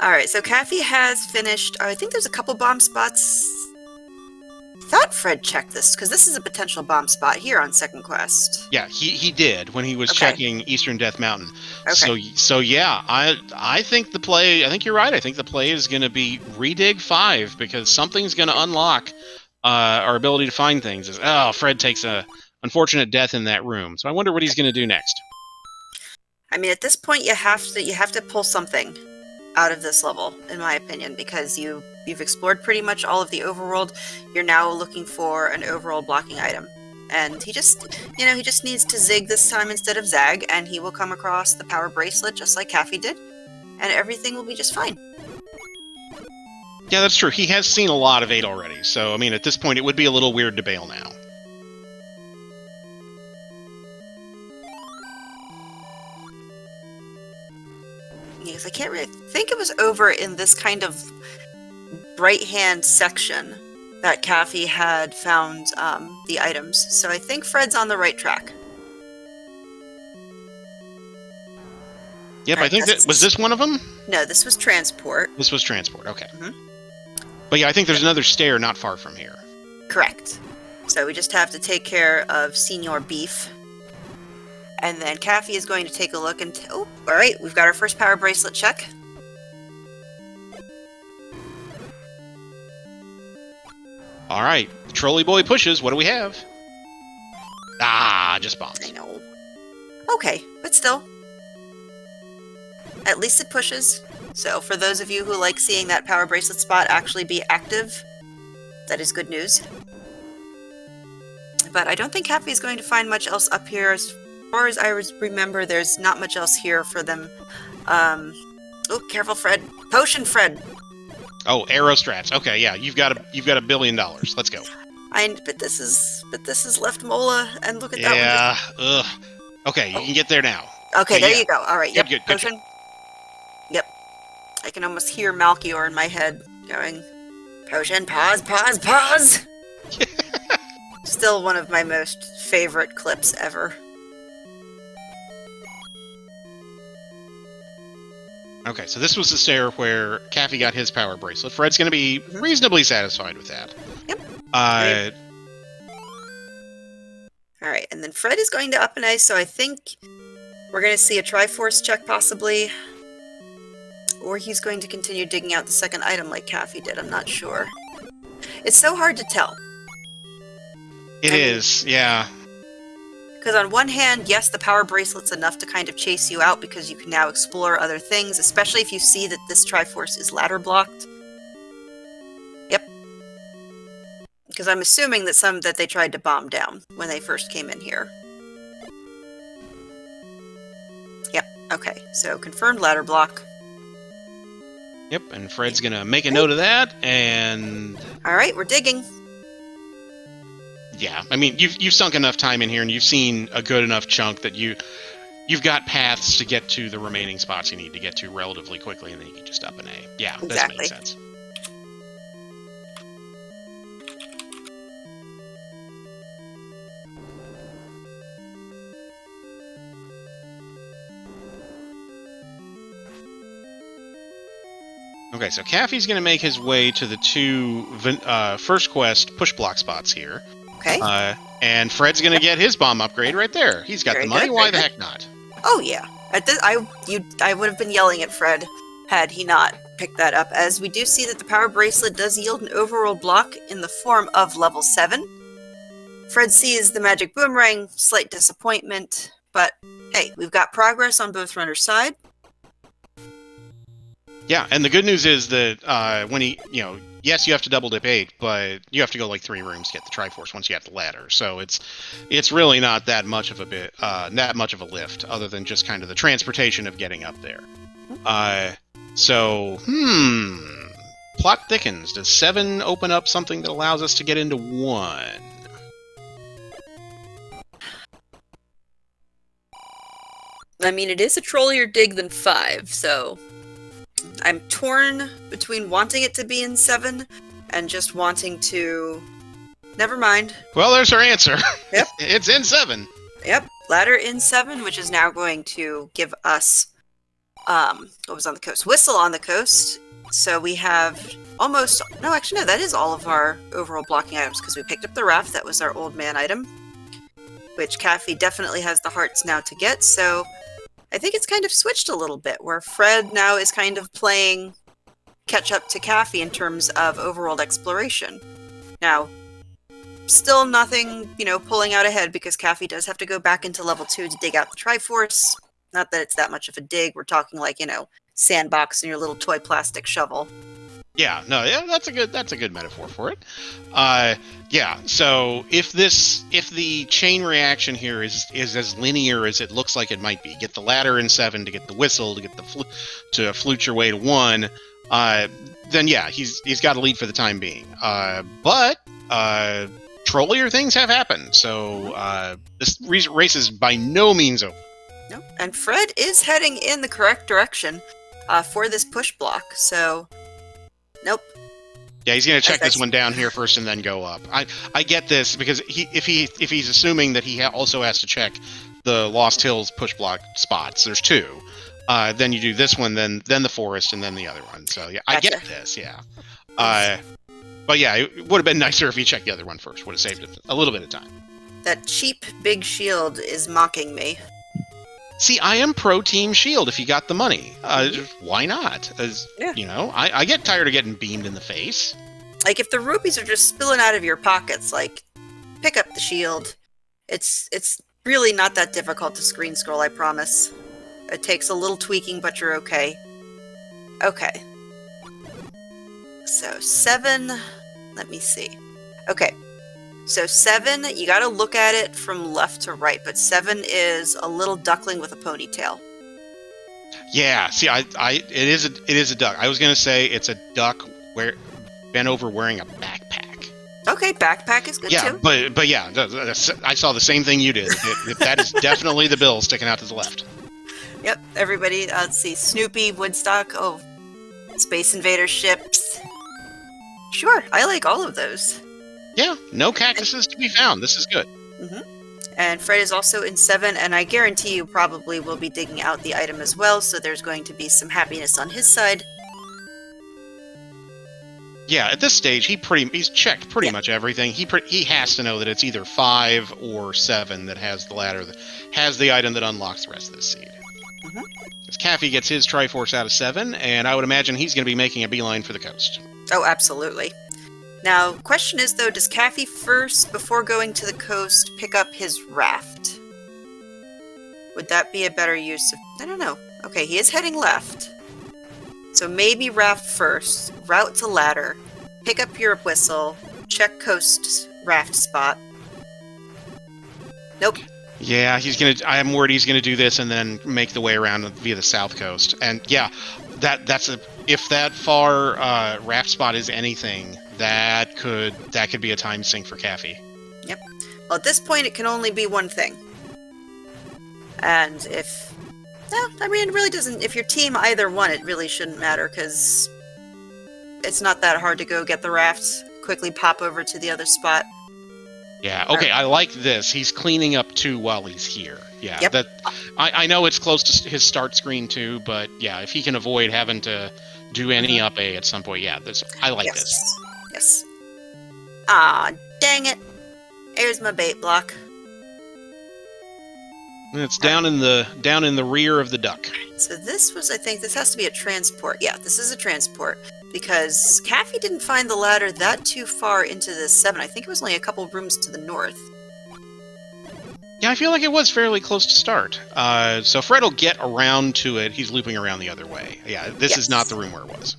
Alright, so Caffy has finished... I think there's a couple bomb spots... I thought Fred checked this, because this is a potential bomb spot here on Second Quest. Yeah, he did when he was checking Eastern Death Mountain. Okay. So yeah, I think the play... I think you're right. I think the play is going to be redig 5, because something's going to unlock... our ability to find things is, Fred takes a unfortunate death in that room. So I wonder what he's going to do next. I mean, at this point, you have to pull something out of this level, in my opinion, because you've explored pretty much all of the overworld. You're now looking for an overworld blocking item, and he just needs to zig this time instead of zag, and he will come across the power bracelet just like Caffy did, and everything will be just fine. Yeah, that's true. He has seen a lot of 8 already, so, I mean, at this point, it would be a little weird to bail now. Yes, I can't really think it was over in this kind of right-hand section that Caffy had found the items, so I think Fred's on the right track. Yep, I think was this one of them? No, this was transport. This was transport, okay. But yeah, I think there's another stair not far from here. Correct. So we just have to take care of Senior Beef. And then Caffy is going to take a look and... Oh, alright, we've got our first power bracelet check. Alright, Trolley Boy pushes. What do we have? Just bombs. I know. Okay, but still. At least it pushes. So for those of you who like seeing that power bracelet spot actually be active, that is good news. But I don't think Caffy is going to find much else up here. As far as I remember, there's not much else here for them. Oh, careful, Fred. Potion, Fred! Oh, Aero Strats. Okay, yeah, you've got $1 billion. Let's go. But this is left Mola, and look at that one. Yeah. Ugh. Okay, you can get there now. Okay, there you go. All right. Yep. Good. Potion. Yep. I can almost hear Malchior in my head going, "Potion, pause, pause, pause." Still one of my most favorite clips ever. Okay, so this was the stair where Caffy got his power bracelet. Fred's going to be reasonably satisfied with that. Yep. All right, and then Fred is going to up an ice, so I think we're going to see a Triforce check possibly. Or he's going to continue digging out the second item like Caffy did, I'm not sure. It's so hard to tell. It is, yeah. Because on one hand, yes, the power bracelet's enough to kind of chase you out because you can now explore other things, especially if you see that this Triforce is ladder blocked. Yep. Because I'm assuming that they tried to bomb down when they first came in here. Yep, okay, so confirmed ladder block. Yep, and Fred's going to make a note of that, and... Alright, we're digging. Yeah, I mean, you've sunk enough time in here, and you've seen a good enough chunk that you've got paths to get to the remaining spots you need to get to relatively quickly, and then you can just up an A. Yeah, exactly. That makes sense. Okay, so Caffy's going to make his way to the two first quest push block spots here. Okay. And Fred's going to get his bomb upgrade right there. He's got Very the money. good, Why the heck not? Oh yeah. I would have been yelling at Fred had he not picked that up, as we do see that the power bracelet does yield an overall block in the form of level 7. Fred sees the magic boomerang, slight disappointment, but hey, we've got progress on both runners' side. Yeah, and the good news is that when he, yes, you have to double dip 8, but you have to go like 3 rooms to get the Triforce once you get the ladder. So it's really not that much of a lift, other than just kind of the transportation of getting up there. Plot thickens. Does 7 open up something that allows us to get into 1? I mean, it is a trollier dig than 5, so I'm torn between wanting it to be in 7 and just wanting to... Never mind. Well, there's her answer. Yep. It's in 7. Yep. Ladder in 7, which is now going to give us, what was on the coast? Whistle on the coast. So we have almost... No, actually, no, that is all of our overall blocking items, because we picked up the raft. That was our old man item, which Caffy definitely has the hearts now to get, so... I think it's kind of switched a little bit, where Fred now is kind of playing catch-up to Caffy in terms of overworld exploration. Now, still nothing, pulling out ahead, because Caffy does have to go back into level 2 to dig out the Triforce. Not that it's that much of a dig. We're talking like, sandbox and your little toy plastic shovel. Yeah, that's a good metaphor for it. Yeah, so if the chain reaction here is as linear as it looks like it might be, get the ladder in 7 to get the whistle to get to flute your way to 1, then yeah, he's got a lead for the time being. But trollier things have happened, so this race is by no means over. No, and Fred is heading in the correct direction for this push block, so... Nope. Yeah, he's going to check this one down here first and then go up. I get this, because if he's assuming that he also has to check the Lost Hills push block spots, there's 2. Then you do this one, then the forest, and then the other one. So yeah, I get this. Yeah. But yeah, it would have been nicer if he checked the other one first. Would have saved him a little bit of time. That cheap big shield is mocking me. See, I am pro Team Shield if you got the money. Why not? Yeah. I get tired of getting beamed in the face. Like, if the rupees are just spilling out of your pockets, like, pick up the shield. It's really not that difficult to screen scroll, I promise. It takes a little tweaking, but you're okay. Okay. So, 7... Let me see. Okay. So 7, you gotta look at it from left to right, but 7 is a little duckling with a ponytail. Yeah, see, it is a duck. I was gonna say it's a duck bent over wearing a backpack. Okay, backpack is good too. But yeah, I saw the same thing you did. That is definitely the bill sticking out to the left. Yep, everybody, let's see, Snoopy, Woodstock, oh, Space Invader ships. Sure, I like all of those. Yeah, no cactuses to be found. This is good. And Fred is also in 7, and I guarantee you probably will be digging out the item as well, so there's going to be some happiness on his side. Yeah, at this stage, he's checked pretty much everything. He has to know that it's either 5 or 7 that has the ladder, that has the item that unlocks the rest of this seed. As Caffy gets his Triforce out of 7, and I would imagine he's going to be making a beeline for the coast. Oh, absolutely. Now, question is, though, does Caffy first, before going to the coast, pick up his raft? Would that be a better use of... I don't know. Okay, he is heading left. So maybe raft first, route to ladder, pick up your whistle, check coast raft spot. Nope. Yeah, I'm worried he's gonna do this and then make the way around via the south coast. And yeah, if that far raft spot is anything, that could be a time sink for Caffy. Yep. Well, at this point, it can only be one thing. And if... No, I mean, it really doesn't... If your team either won, it really shouldn't matter, because it's not that hard to go get the raft, quickly pop over to the other spot. Yeah, okay, I like this. He's cleaning up, too, while he's here. Yeah, yep. I know it's close to his start screen, too, but yeah, if he can avoid having to do any up A at some point, yeah, I like this. Yes. Ah, dang it. Here's my bait block. And it's down in the rear of the duck. So this was, I think, this has to be a transport. Yeah, this is a transport. Because Caffy didn't find the ladder that too far into the 7. I think it was only a couple rooms to the north. Yeah, I feel like it was fairly close to start. So Fred will get around to it. He's looping around the other way. Yeah, this is not the room where it was.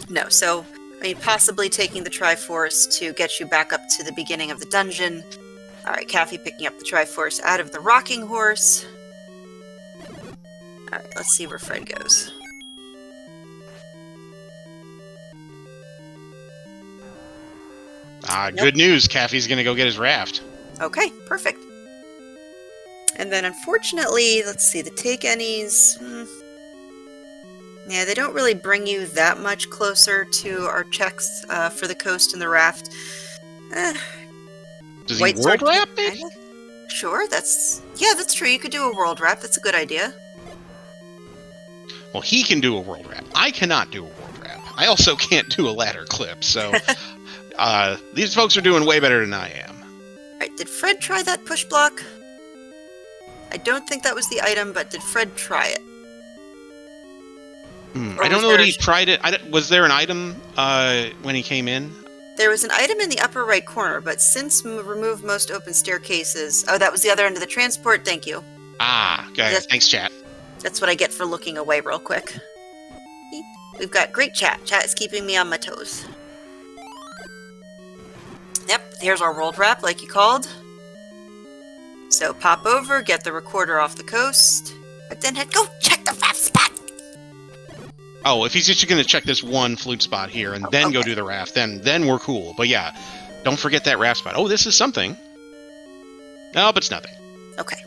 No, so, I mean, possibly taking the Triforce to get you back up to the beginning of the dungeon. Alright, Caffy picking up the Triforce out of the rocking horse. Alright, let's see where Fred goes. Good news. Caffy's going to go get his raft. Okay, perfect. And then, unfortunately, let's see, the take any's... Yeah, they don't really bring you that much closer to our checks for the coast and the raft. Does he world wrap, maybe? Sure, that's true. You could do a world wrap. That's a good idea. Well, he can do a world wrap. I cannot do a world wrap. I also can't do a ladder clip, so... these folks are doing way better than I am. Alright, did Fred try that push block? I don't think that was the item, but did Fred try it? I don't know that he tried it. Was there an item when he came in? There was an item in the upper right corner, but since remove most open staircases... Oh, that was the other end of the transport. Thank you. Okay. Thanks, chat. That's what I get for looking away real quick. We've got great chat. Chat is keeping me on my toes. Yep, here's our world wrap, like you called. So pop over, get the recorder off the coast, but then go check the raft spot! Oh, if he's just going to check this one flute spot here and then go do the raft, then we're cool. But yeah, don't forget that raft spot. Oh, this is something. No, but it's nothing. Okay.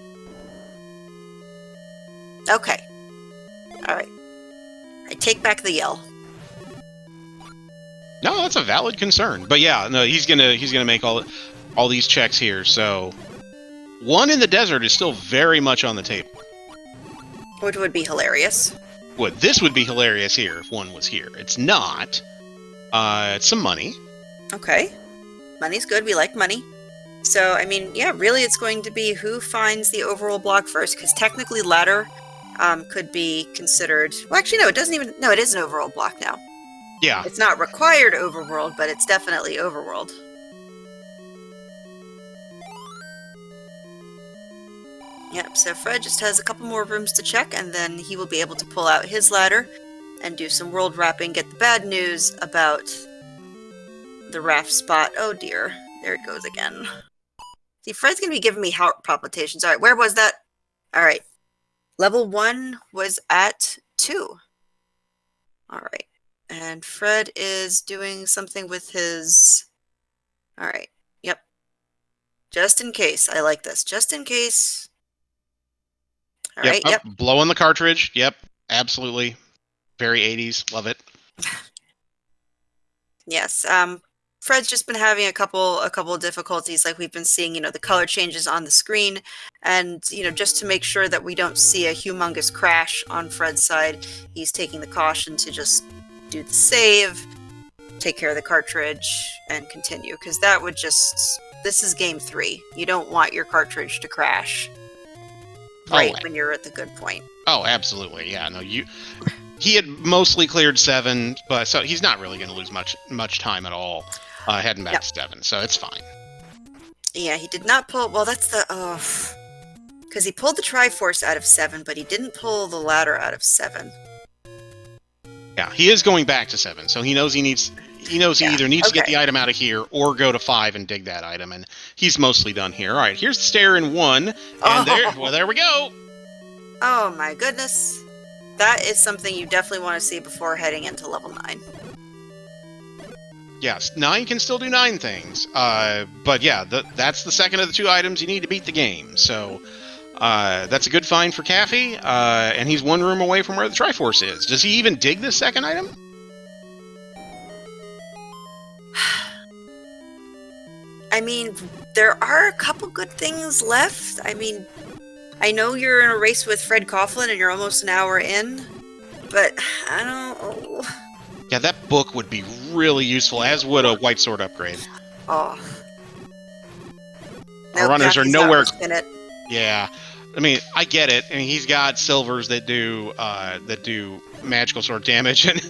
Okay. Alright. I take back the yell. No, that's a valid concern. But yeah, no, he's gonna make all these checks here. So 1 in the desert is still very much on the table. Which would be hilarious. This would be hilarious here if 1 was here. It's not. It's some money. Okay. Money's good. We like money. So, I mean, yeah, really it's going to be who finds the overall block first, because technically ladder could be considered... Well, actually, no, it doesn't even... No, it is an overall block now. Yeah. It's not required overworld, but it's definitely overworld. Yep, so Fred just has a couple more rooms to check, and then he will be able to pull out his ladder and do some world wrapping, get the bad news about the raft spot. Oh dear, there it goes again. See, Fred's going to be giving me heart palpitations. Alright, where was that? Alright. Level 1 was at 2. Alright. And Fred is doing something with his... All right. Yep. Just in case. I like this. Just in case. All Yep. right. Oh, Yep. blowing the cartridge. Yep. Absolutely. Very 80s. Love it. Yes. Fred's just been having a couple of difficulties, like we've been seeing, the color changes on the screen, and just to make sure that we don't see a humongous crash on Fred's side, he's taking the caution to just do the save, take care of the cartridge, and continue, because that would just... This is game 3. You don't want your cartridge to crash right when you're at the good point. Oh, absolutely. Yeah. No, he had mostly cleared 7, but so he's not really going to lose much time at all heading back to 7, so it's fine. Yeah, he did not pull... Well, that's the... because he pulled the Triforce out of 7, but he didn't pull the ladder out of 7. Yeah, he is going back to 7, so he knows he either needs to get the item out of here or go to 5 and dig that item, and he's mostly done here. All right, here's the stair in 1, and there we go. Oh my goodness. That is something you definitely want to see before heading into level 9. Yes, 9 can still do 9 things, but yeah, that's the second of the 2 items you need to beat the game, so that's a good find for Caffy, and he's 1 room away from where the Triforce is. Does he even dig this second item? I mean, there are a couple good things left. I mean, I know you're in a race with Fred Coughlin and you're almost an hour in, but I don't... Yeah, that book would be really useful, as would a White Sword upgrade. Oh. Our runners are nowhere... It. Yeah. I mean, I get it. I mean, he's got silvers that do magical sword damage, and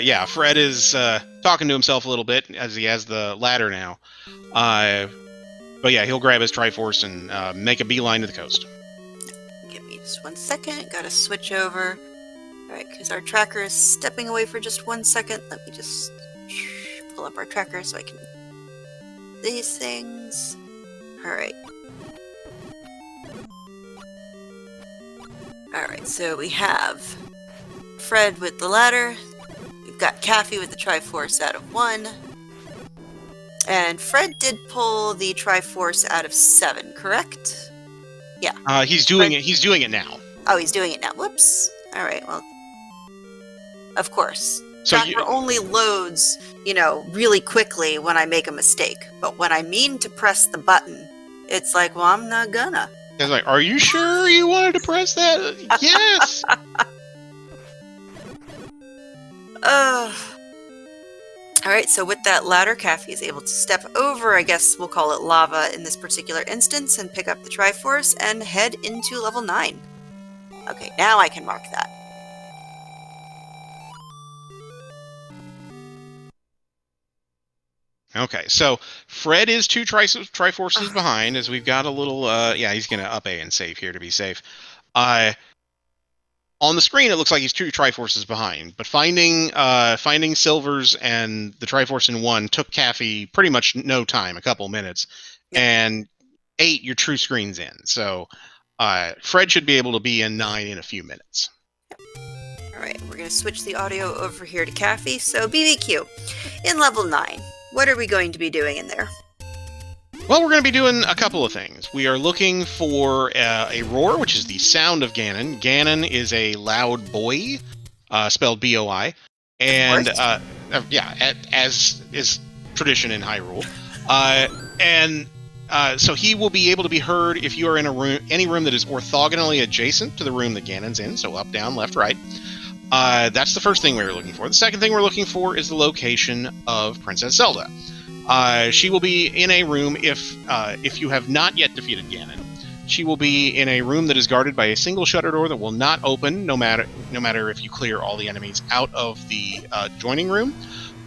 yeah, Fred is talking to himself a little bit as he has the ladder now. But yeah, he'll grab his Triforce and make a beeline to the coast. Give me just 1 second. Gotta switch over. Alright, because our tracker is stepping away for just 1 second. Let me just pull up our tracker so I can... These things. Alright. Alright, so we have Fred with the ladder. We've got Caffy with the Triforce out of 1. And Fred did pull the Triforce out of 7, correct? Yeah. He's doing it. He's doing it now. Oh, he's doing it now. Whoops. Alright, well... Of course. So Tracker only loads, really quickly when I make a mistake. But when I mean to press the button, it's like, well, I'm not gonna. I was like, are you sure you wanted to press that? Yes! Alright, so with that ladder, Caffy is able to step over, I guess we'll call it lava in this particular instance, and pick up the Triforce and head into level 9. Okay, now I can mark that. Okay, so Fred is 2 Triforces behind, as we've got a little, yeah, he's going to up A and save here to be safe. On the screen, it looks like he's 2 Triforces behind, but finding silvers and the Triforce in 1 took Caffy pretty much no time, a couple minutes, and 8, your true screen's in. So Fred should be able to be in 9 in a few minutes. Alright, we're going to switch the audio over here to Caffy. So BBQ, in level 9. What are we going to be doing in there? Well, we're going to be doing a couple of things. We are looking for a roar, which is the sound of Ganon. Ganon is a loud boy, spelled B-O-I. And, yeah, as is tradition in Hyrule. So he will be able to be heard if you are in any room that is orthogonally adjacent to the room that Ganon's in, so up, down, left, right. That's the first thing we were looking for. The second thing we're looking for is the location of Princess Zelda. She will be in a room if you have not yet defeated Ganon. She will be in a room that is guarded by a single shutter door that will not open, no matter if you clear all the enemies out of the joining room.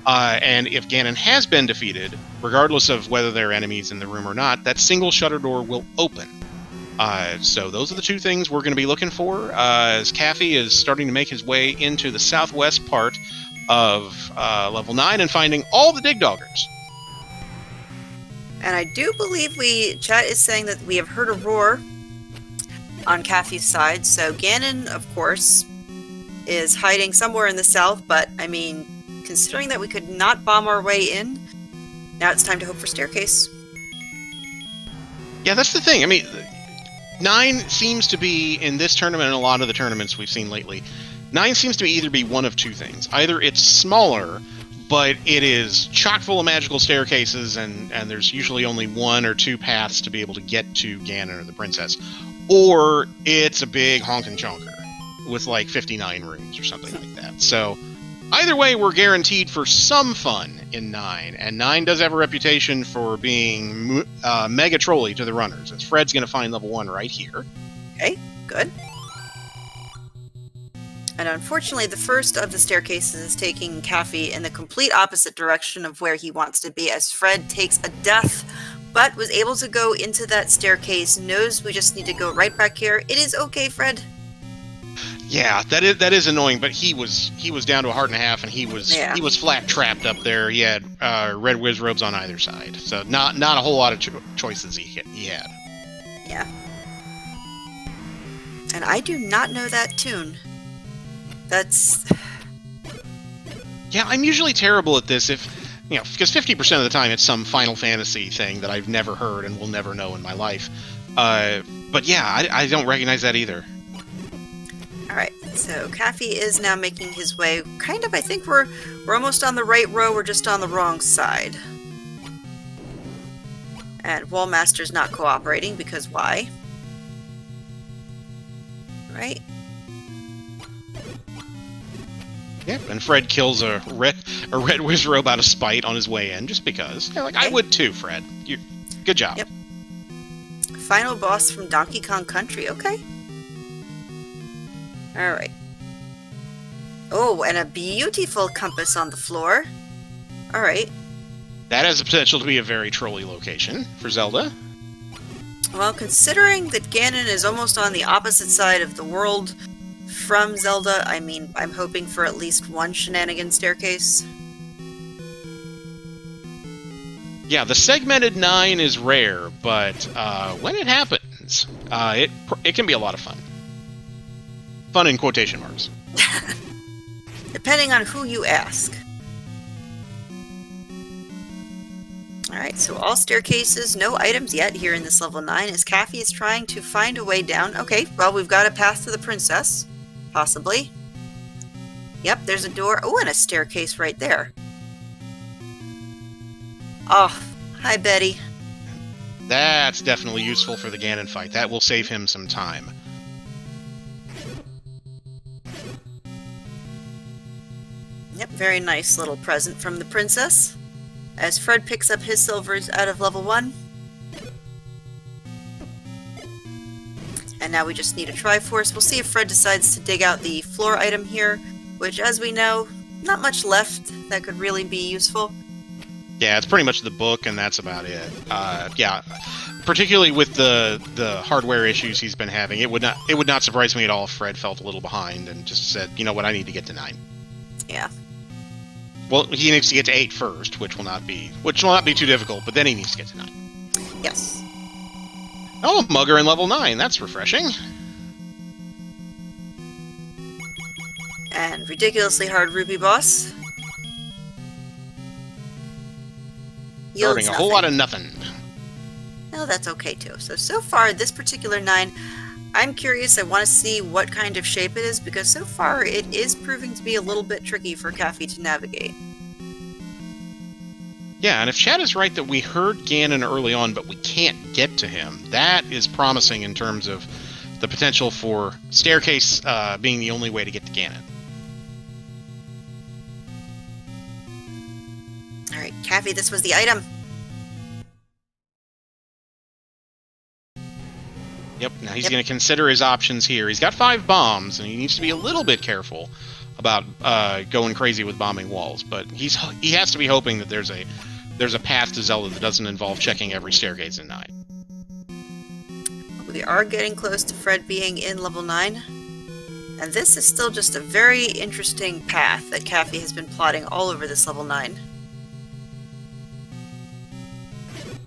And if Ganon has been defeated, regardless of whether there are enemies in the room or not, that single shutter door will open. So those are the 2 things we're going to be looking for as Caffy is starting to make his way into the southwest part of level 9 and finding all the dig doggers. And I do believe chat is saying that we have heard a roar on Caffy's side, so Ganon, of course, is hiding somewhere in the south, but, I mean, considering that we could not bomb our way in, now it's time to hope for staircase. Yeah, that's the thing. I mean, 9 seems to be, in this tournament and a lot of the tournaments we've seen lately, 9 seems to either be one of two things. Either it's smaller, but it is chock full of magical staircases, and there's usually only 1 or 2 paths to be able to get to Ganon or the princess. Or it's a big honkin' chonker with like 59 rooms or something like that. So either way, we're guaranteed for some fun in 9. And 9 does have a reputation for being mega trolly to the runners, as Fred's going to find level 1 right here. Okay, good. And unfortunately, the first of the staircases is taking Caffy in the complete opposite direction of where he wants to be, as Fred takes a death, but was able to go into that staircase, knows we just need to go right back here. It is okay, Fred. Yeah, that is annoying, but he was down to a heart and a half, and he was flat trapped up there. He had red whiz robes on either side, so not a whole lot of choices he had. Yeah. And I do not know that tune. That's... Yeah, I'm usually terrible at this, because 50% of the time it's some Final Fantasy thing that I've never heard and will never know in my life. But yeah, I don't recognize that either. Alright, so Caffy is now making his way, kind of, I think we're almost on the right row, we're just on the wrong side. And Wallmaster's not cooperating, because why? Right? Yep, and Fred kills a red whiz robe out of spite on his way in, just because. Yeah, I would too, Fred. Good job. Yep. Final boss from Donkey Kong Country, okay. Alright. Oh, and a beautiful compass on the floor. Alright. That has the potential to be a very trolly location for Zelda. Well, considering that Ganon is almost on the opposite side of the world from Zelda, I mean, I'm hoping for at least one shenanigan staircase. Yeah, the segmented 9 is rare, but when it happens, it can be a lot of fun. Fun in quotation marks. Depending on who you ask. Alright, so all staircases, no items yet here in this level 9, as Caffy is trying to find a way down. Okay, well, we've got a path to the princess. Possibly. Yep, there's a door. Oh, and a staircase right there. Oh, hi, Betty. That's definitely useful for the Ganon fight. That will save him some time. Yep, very nice little present from the princess. As Fred picks up his silvers out of level 1. And now we just need a Triforce. We'll see if Fred decides to dig out the floor item here, which, as we know, not much left that could really be useful. Yeah, it's pretty much the book, and that's about it. Yeah, particularly with the hardware issues he's been having, it would not surprise me at all if Fred felt a little behind and just said, you know what, I need to get to 9. Yeah. Well, he needs to get to 8 first, which will not be too difficult, but then he needs to get to 9. Yes. Oh, a mugger in level 9. That's refreshing. And ridiculously hard rupee boss. Yields a whole lot of nothing. No, that's okay too. So far, this particular 9, I'm curious. I want to see what kind of shape it is, because so far it is proving to be a little bit tricky for Caffy to navigate. Yeah, and if Chad is right that we heard Ganon early on, but we can't get to him, that is promising in terms of the potential for staircase being the only way to get to Ganon. Alright, Caffy, this was the item. Yep, now he's going to consider his options here. He's got 5 bombs, and he needs to be a little bit careful about going crazy with bombing walls, but he has to be hoping that there's a path to Zelda that doesn't involve checking every staircase in 9. We are getting close to Fred being in level 9, and this is still just a very interesting path that Caffy has been plotting all over this level 9.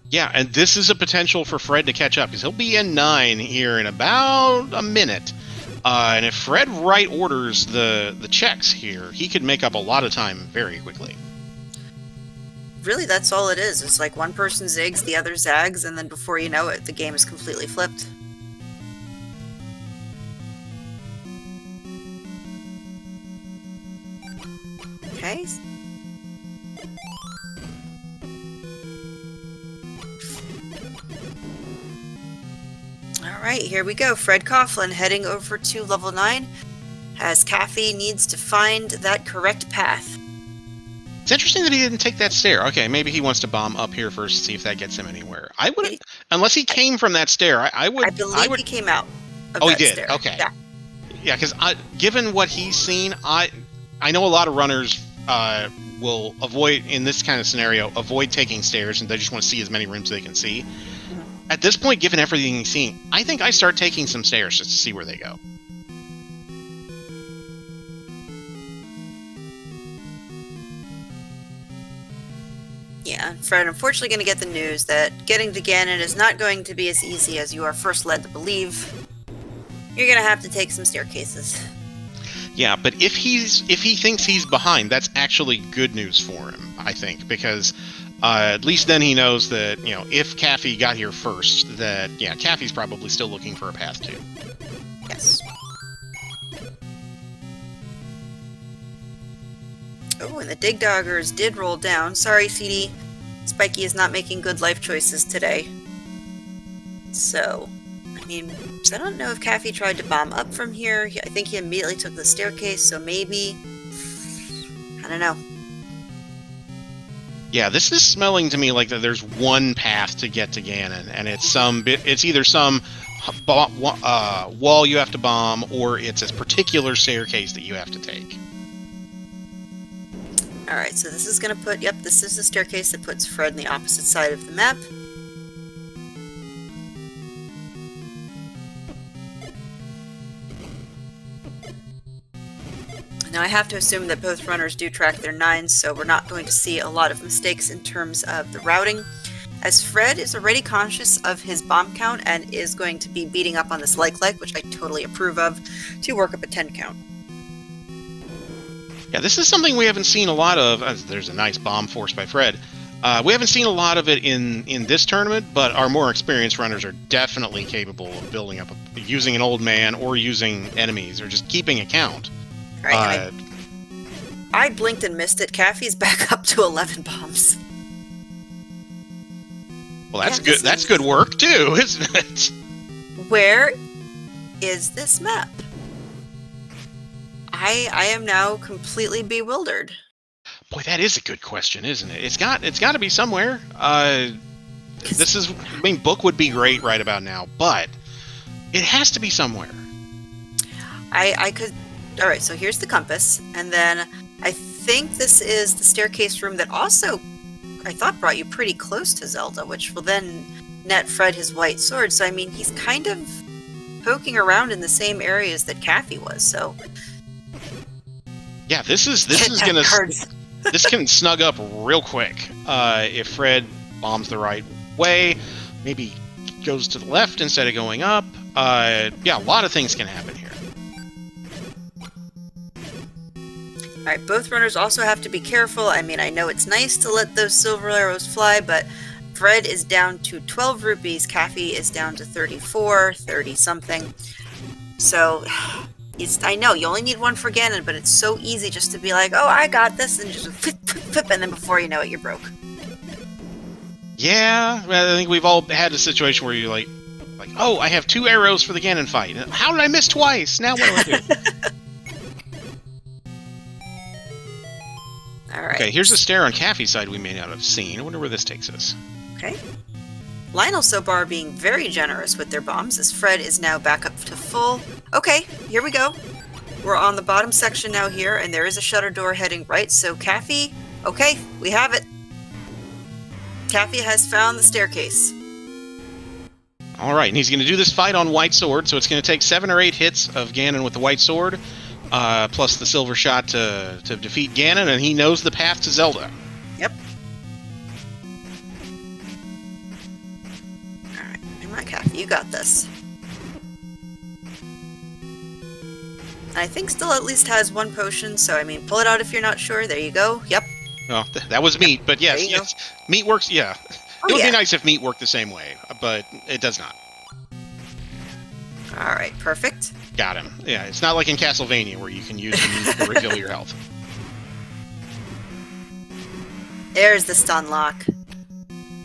Yeah, and this is a potential for Fred to catch up, because he'll be in 9 here in about a minute. And if Fred right orders the checks here, he could make up a lot of time very quickly. Really, that's all it is. It's like one person zigs, the other zags, and then before you know it, the game is completely flipped. Okay. Alright, here we go. Fred Coughlin heading over to level 9 as Caffy needs to find that correct path. It's interesting that he didn't take that stair. Okay, maybe he wants to bomb up here first to see if that gets him anywhere. I wouldn't, unless he came from that stair. I believe he came out of that he did. Stair. Okay. Yeah. Yeah, because given what he's seen, I know a lot of runners will avoid, in this kind of scenario, avoid taking stairs, and they just want to see as many rooms as they can see. Mm-hmm. At this point, given everything he's seen, I think I start taking some stairs just to see where they go. Yeah, Fred, unfortunately going to get the news that getting to Ganon is not going to be as easy as you are first led to believe. You're going to have to take some staircases. Yeah, but if he thinks he's behind, that's actually good news for him, I think, because at least then he knows that, you know, if Caffy got here first, that, yeah, Caffy's probably still looking for a path too. Yes. Oh, and the Dig Doggers did roll down. Sorry, CD. Spiky is not making good life choices today. So, I mean, I don't know if Caffy tried to bomb up from here. I think he immediately took the staircase, so maybe... I don't know. Yeah, this is smelling to me like that there's one path to get to Ganon, and it's either some wall you have to bomb, or it's a particular staircase that you have to take. Alright, so this is going to put... Yep, this is the staircase that puts Fred on the opposite side of the map. Now I have to assume that both runners do track their 9s, so we're not going to see a lot of mistakes in terms of the routing, as Fred is already conscious of his bomb count and is going to be beating up on this like, which I totally approve of, to work up a 10 count. Yeah, this is something we haven't seen a lot of. There's a nice bomb forced by Fred. We haven't seen a lot of it in this tournament, but our more experienced runners are definitely capable of building up, using an old man or using enemies or just keeping a count. Right. I blinked and missed it. Caffy's back up to 11 bombs. Well, that's good. That's good work too, isn't it? Where is this map? I am now completely bewildered. Boy, that is a good question, isn't it? It's got to be somewhere. Book would be great right about now, but it has to be somewhere. I could. All right, so here's the compass, and then I think this is the staircase room that also, I thought, brought you pretty close to Zelda, which will then net Fred his white sword. So I mean, he's kind of poking around in the same areas that Caffy was. So yeah, this is gonna this can snug up real quick if Fred bombs the right way, maybe goes to the left instead of going up. Yeah, a lot of things can happen here. Alright, both runners also have to be careful. I mean, I know it's nice to let those silver arrows fly, but Fred is down to 12 rupees, Caffy is down to 34, 30-something. So, I know, you only need one for Ganon, but it's so easy just to be like, oh, I got this, and just flip, and then before you know it, you're broke. Yeah, I think we've all had a situation where you're like, oh, I have 2 arrows for the Ganon fight. How did I miss twice? Now what do I do? Alright. Okay, here's a stair on Caffy's side we may not have seen. I wonder where this takes us. Okay. Lionel so far being very generous with their bombs, as Fred is now back up to full. Okay, here we go. We're on the bottom section now here, and there is a shutter door heading right, so Caffy... Okay, we have it. Caffy has found the staircase. Alright, and he's going to do this fight on White Sword, so it's going to take 7 or 8 hits of Ganon with the White Sword. Plus the silver shot to defeat Ganon, and he knows the path to Zelda. Yep. Alright, come on, Caffy, you got this. I think still at least has one potion, so I mean, pull it out if you're not sure. There you go. Yep. Well, that was meat, but There yes, you go. yes, meat works. Yeah, Oh, it would be yeah. nice if meat worked the same way, but it does not. All right, perfect. Got him. Yeah, it's not like in Castlevania where you can use the meat to refill your health. There's the stun lock.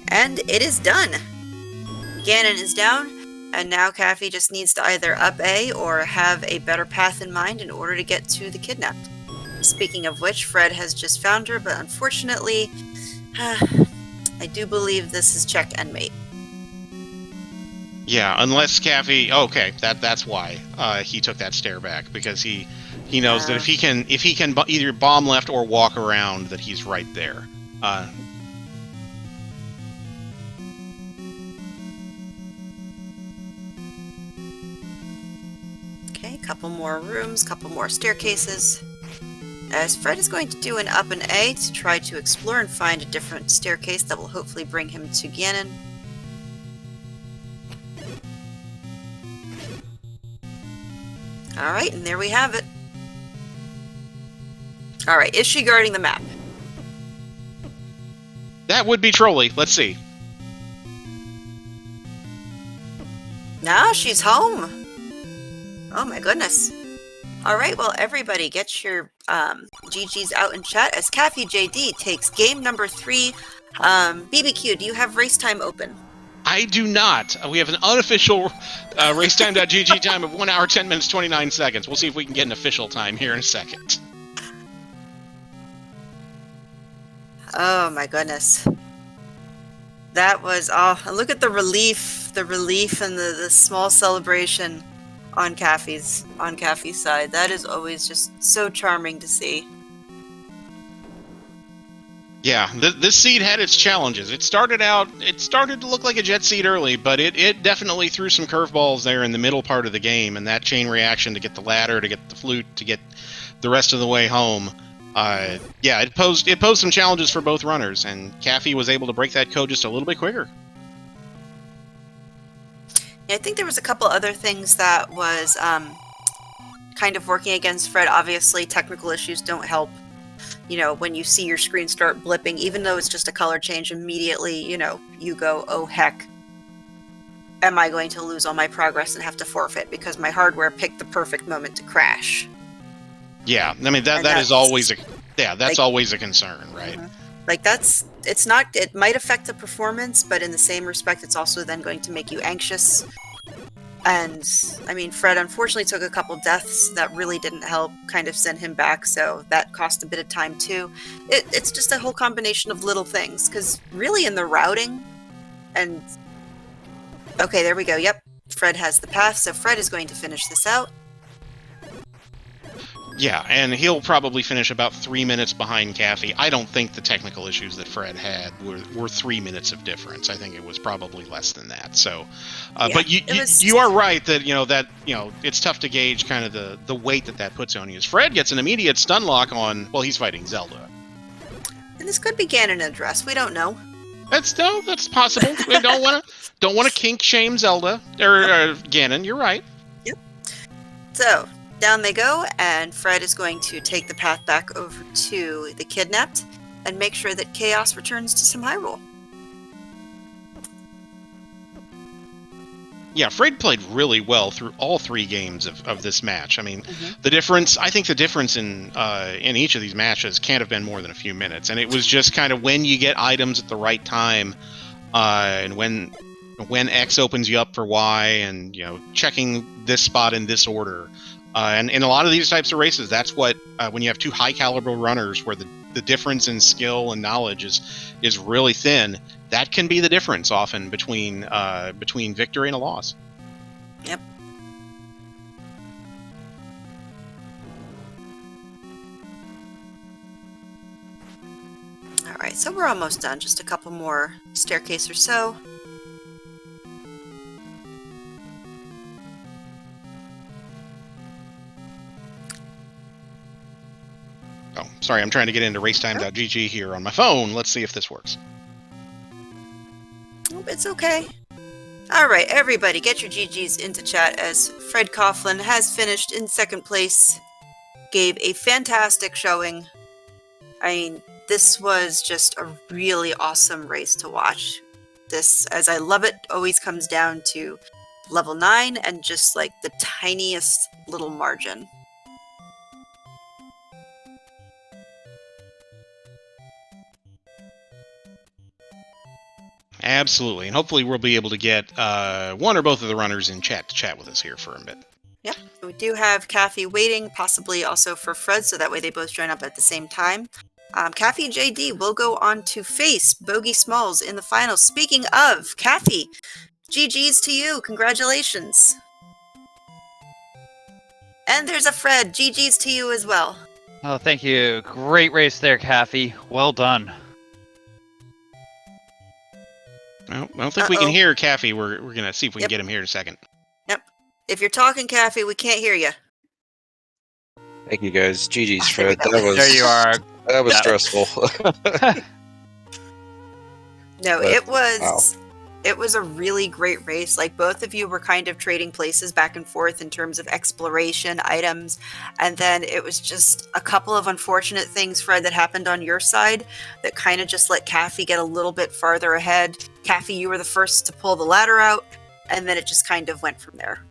And it is done. Ganon is down, and now Caffy just needs to either up A or have a better path in mind in order to get to the kidnapped. Speaking of which, Fred has just found her, but unfortunately, I do believe this is check and mate. Yeah, unless Caffy. Okay, that's why he took that stare back, because he knows that if he can either bomb left or walk around, that he's right there. Okay, couple more rooms, couple more staircases. As Fred is going to do an up and A to try to explore and find a different staircase that will hopefully bring him to Ganon. Alright, and there we have it. Alright, is she guarding the map? That would be trolly. Let's see. No, she's home. Oh my goodness. Alright, well everybody get your GGs out in chat as CaffyJD takes game number 3. BBQ, do you have race time open? I do not. We have an unofficial racetime.gg time of 1 hour, 10 minutes, 29 seconds. We'll see if we can get an official time here in a second. Oh my goodness. That was, oh, look at the relief and the small celebration on Caffy's side. That is always just so charming to see. Yeah, this seed had its challenges. It started to look like a jet seed early, but it definitely threw some curveballs there in the middle part of the game, and that chain reaction to get the ladder, to get the flute, to get the rest of the way home. Yeah, it posed some challenges for both runners, and Caffy was able to break that code just a little bit quicker. Yeah, I think there was a couple other things that was kind of working against Fred. Obviously, technical issues don't help. You know, when you see your screen start blipping, even though it's just a color change, immediately, you know, you go, oh heck, am I going to lose all my progress and have to forfeit because my hardware picked the perfect moment to crash? Yeah, I mean that is always always a concern, right? Like it might affect the performance, but in the same respect, it's also then going to make you anxious. And I mean, Fred unfortunately took a couple deaths that really didn't help kind of send him back, so that cost a bit of time too. It's just a whole combination of little things, because really in the routing, and okay, there we go. Yep, Fred has the path, so Fred is going to finish this out. Yeah, and he'll probably finish about 3 minutes behind Caffy. I don't think the technical issues that Fred had were 3 minutes of difference. I think it was probably less than that. So, yeah, but you are right that it's tough to gauge kind of the weight that puts on you. As Fred gets an immediate stun lock on, well, he's fighting Zelda. And this could be Ganon in a dress. We don't know. That's possible. We don't want to kink shame Zelda or Ganon. You're right. Yep. So down they go, and Fred is going to take the path back over to the kidnapped and make sure that Chaos returns to some Hyrule. Yeah, Fred played really well through all 3 games of this match. I mean, I think the difference in each of these matches can't have been more than a few minutes, and it was just kind of when you get items at the right time, and when X opens you up for Y, and checking this spot in this order. And in a lot of these types of races, that's what when you have 2 high caliber runners where the difference in skill and knowledge is really thin, that can be the difference often between victory and a loss. Yep. All right, so we're almost done. Just a couple more staircase or so. Oh, sorry, I'm trying to get into racetime.gg here on my phone. Let's see if this works. Nope, it's okay. All right, everybody, get your GGs into chat as Fred Coughlin has finished in second place. Gave a fantastic showing. I mean, this was just a really awesome race to watch. This, as I love it, always comes down to level 9 and just like the tiniest little margin. Absolutely, and hopefully we'll be able to get one or both of the runners in chat to chat with us here for a bit. Yep, we do have Caffy waiting, possibly also for Fred, so that way they both join up at the same time. CaffyJD will go on to face Bogey Smalls in the finals. Speaking of, Caffy, GG's to you. Congratulations. And there's a Fred. GG's to you as well. Oh, thank you. Great race there, Caffy. Well done. Well, I don't think we can hear Caffy. We're going to see if we can get him here in a second. Yep. If you're talking, Caffy, we can't hear you. Thank you, guys. GG's, Fred. There you are. That was stressful. No, But, it was... wow. It was a really great race. Like, both of you were kind of trading places back and forth in terms of exploration, items, and then it was just a couple of unfortunate things, Fred, that happened on your side that kind of just let Caffy get a little bit farther ahead. Caffy, you were the first to pull the ladder out, and then it just kind of went from there.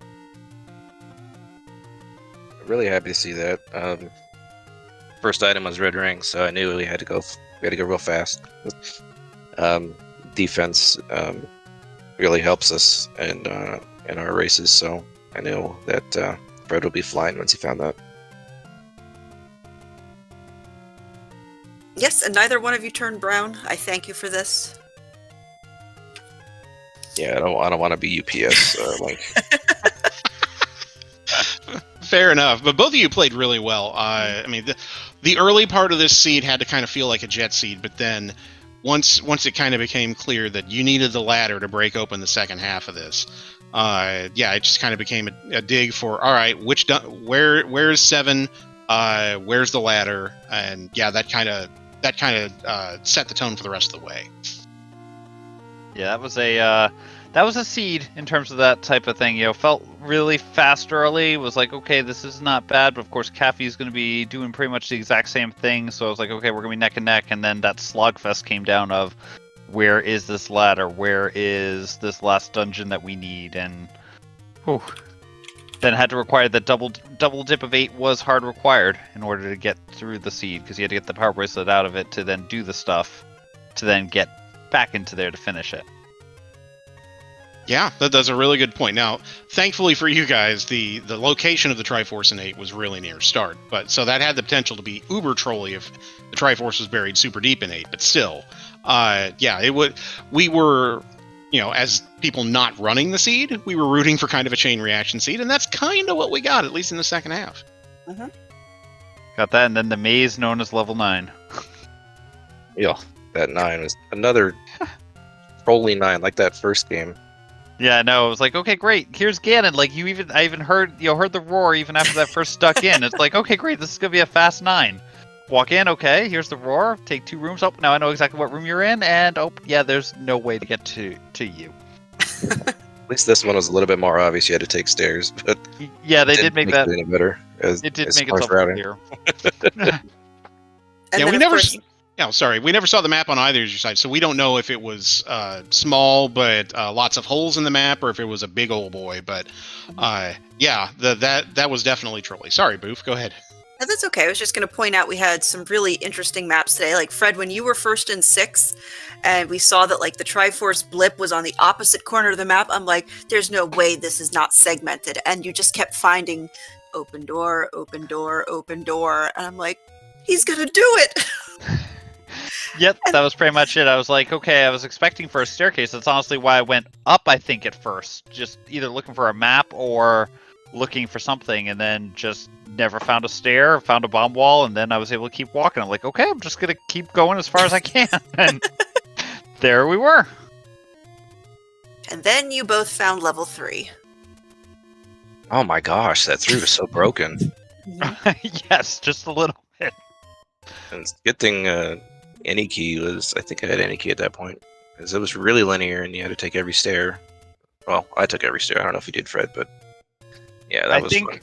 Really happy to see that. First item was red ring, so I knew we had to go real fast. Defense really helps us in our races, so I knew that Fred would be flying once he found that. Yes, and neither one of you turned brown. I thank you for this. Yeah, I don't want to be UPS. Fair enough, but both of you played really well. I mean, the early part of this seed had to kind of feel like a jet seed, but then once it kind of became clear that you needed the ladder to break open the second half of this, yeah, it just kind of became a dig for, all right, where's 7, where's the ladder, and yeah, that kind of set the tone for the rest of the way. Yeah, that was a seed in terms of that type of thing. You know, felt really fast early. Was like, okay, this is not bad, but of course, Caffy's going to be doing pretty much the exact same thing. So I was like, okay, we're going to be neck and neck. And then that slogfest came down of, where is this ladder? Where is this last dungeon that we need? And whew, then had to require that double dip of 8 was hard required in order to get through the seed, because you had to get the power bracelet out of it to then do the stuff to then get back into there to finish it. Yeah, that's a really good point. Now, thankfully for you guys, the location of the Triforce in 8 was really near start, but so that had the potential to be uber trolly if the Triforce was buried super deep in 8. But still, yeah, it would. We were, you know, as people not running the seed, we were rooting for kind of a chain reaction seed, and that's kind of what we got, at least in the second half. Mm-hmm. Got that, and then the maze known as level 9. Yeah, that 9 was another trolly 9, like that first game. Yeah, no, it was like, okay, great. Here's Ganon. Like I even heard the roar even after that first stuck in. It's like, okay, great. This is gonna be a fast 9. Walk in, okay. Here's the roar. Take 2 rooms. Oh, now I know exactly what room you're in. And oh, yeah, there's no way to get to you. At least this one was a little bit more obvious. You had to take stairs, but yeah, they did make that it any better. It did make it clear. Yeah, we never. Yeah, sorry, we never saw the map on either of your sides, so we don't know if it was small but lots of holes in the map, or if it was a big old boy. But yeah, that was definitely trolly. Sorry, Boof, go ahead. No, that's okay. I was just going to point out we had some really interesting maps today. Like, Fred, when you were first in 6, and we saw that like the Triforce blip was on the opposite corner of the map, I'm like, there's no way this is not segmented. And you just kept finding open door, open door, open door, and I'm like, he's going to do it. Yep, that was pretty much it. I was like, okay, I was expecting for a staircase. That's honestly why I went up, I think, at first. Just either looking for a map or looking for something, and then just never found a stair, found a bomb wall, and then I was able to keep walking. I'm like, okay, I'm just going to keep going as far as I can. And there we were. And then you both found level 3. Oh my gosh, that 3 was so broken. Yes, just a little bit. And it's a good thing any key was, I think I had any key at that point, because it was really linear and you had to take every stair. Well, I took every steer. I don't know if you did, Fred, but yeah, that was fun.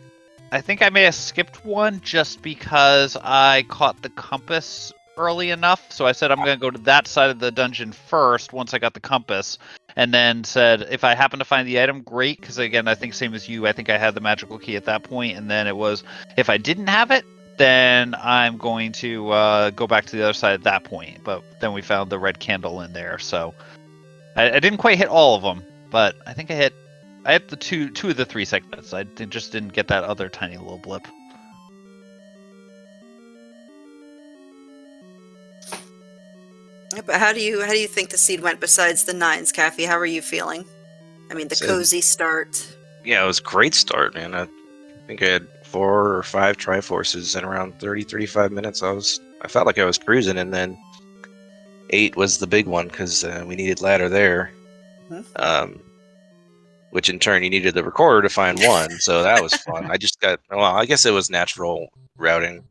I think I may have skipped one just because I caught the compass early enough. So I said I'm going to go to that side of the dungeon first once I got the compass. And then said if I happen to find the item, great. Because again, I think same as you, I think I had the magical key at that point. And then it was, if I didn't have it, then I'm going to go back to the other side at that point. But then we found the red candle in there. So I didn't quite hit all of them, but I think I hit the two of the 3 segments. I just didn't get that other tiny little blip. But how do you think the seed went besides the 9s, Caffy? How are you feeling? I mean, the cozy start. Yeah, it was a great start, man. I think I had 4 or 5 Triforces in around 30-35 minutes. I felt like I was cruising, and then 8 was the big one because we needed ladder there. Which in turn you needed the recorder to find 1, so that was fun. I guess it was natural routing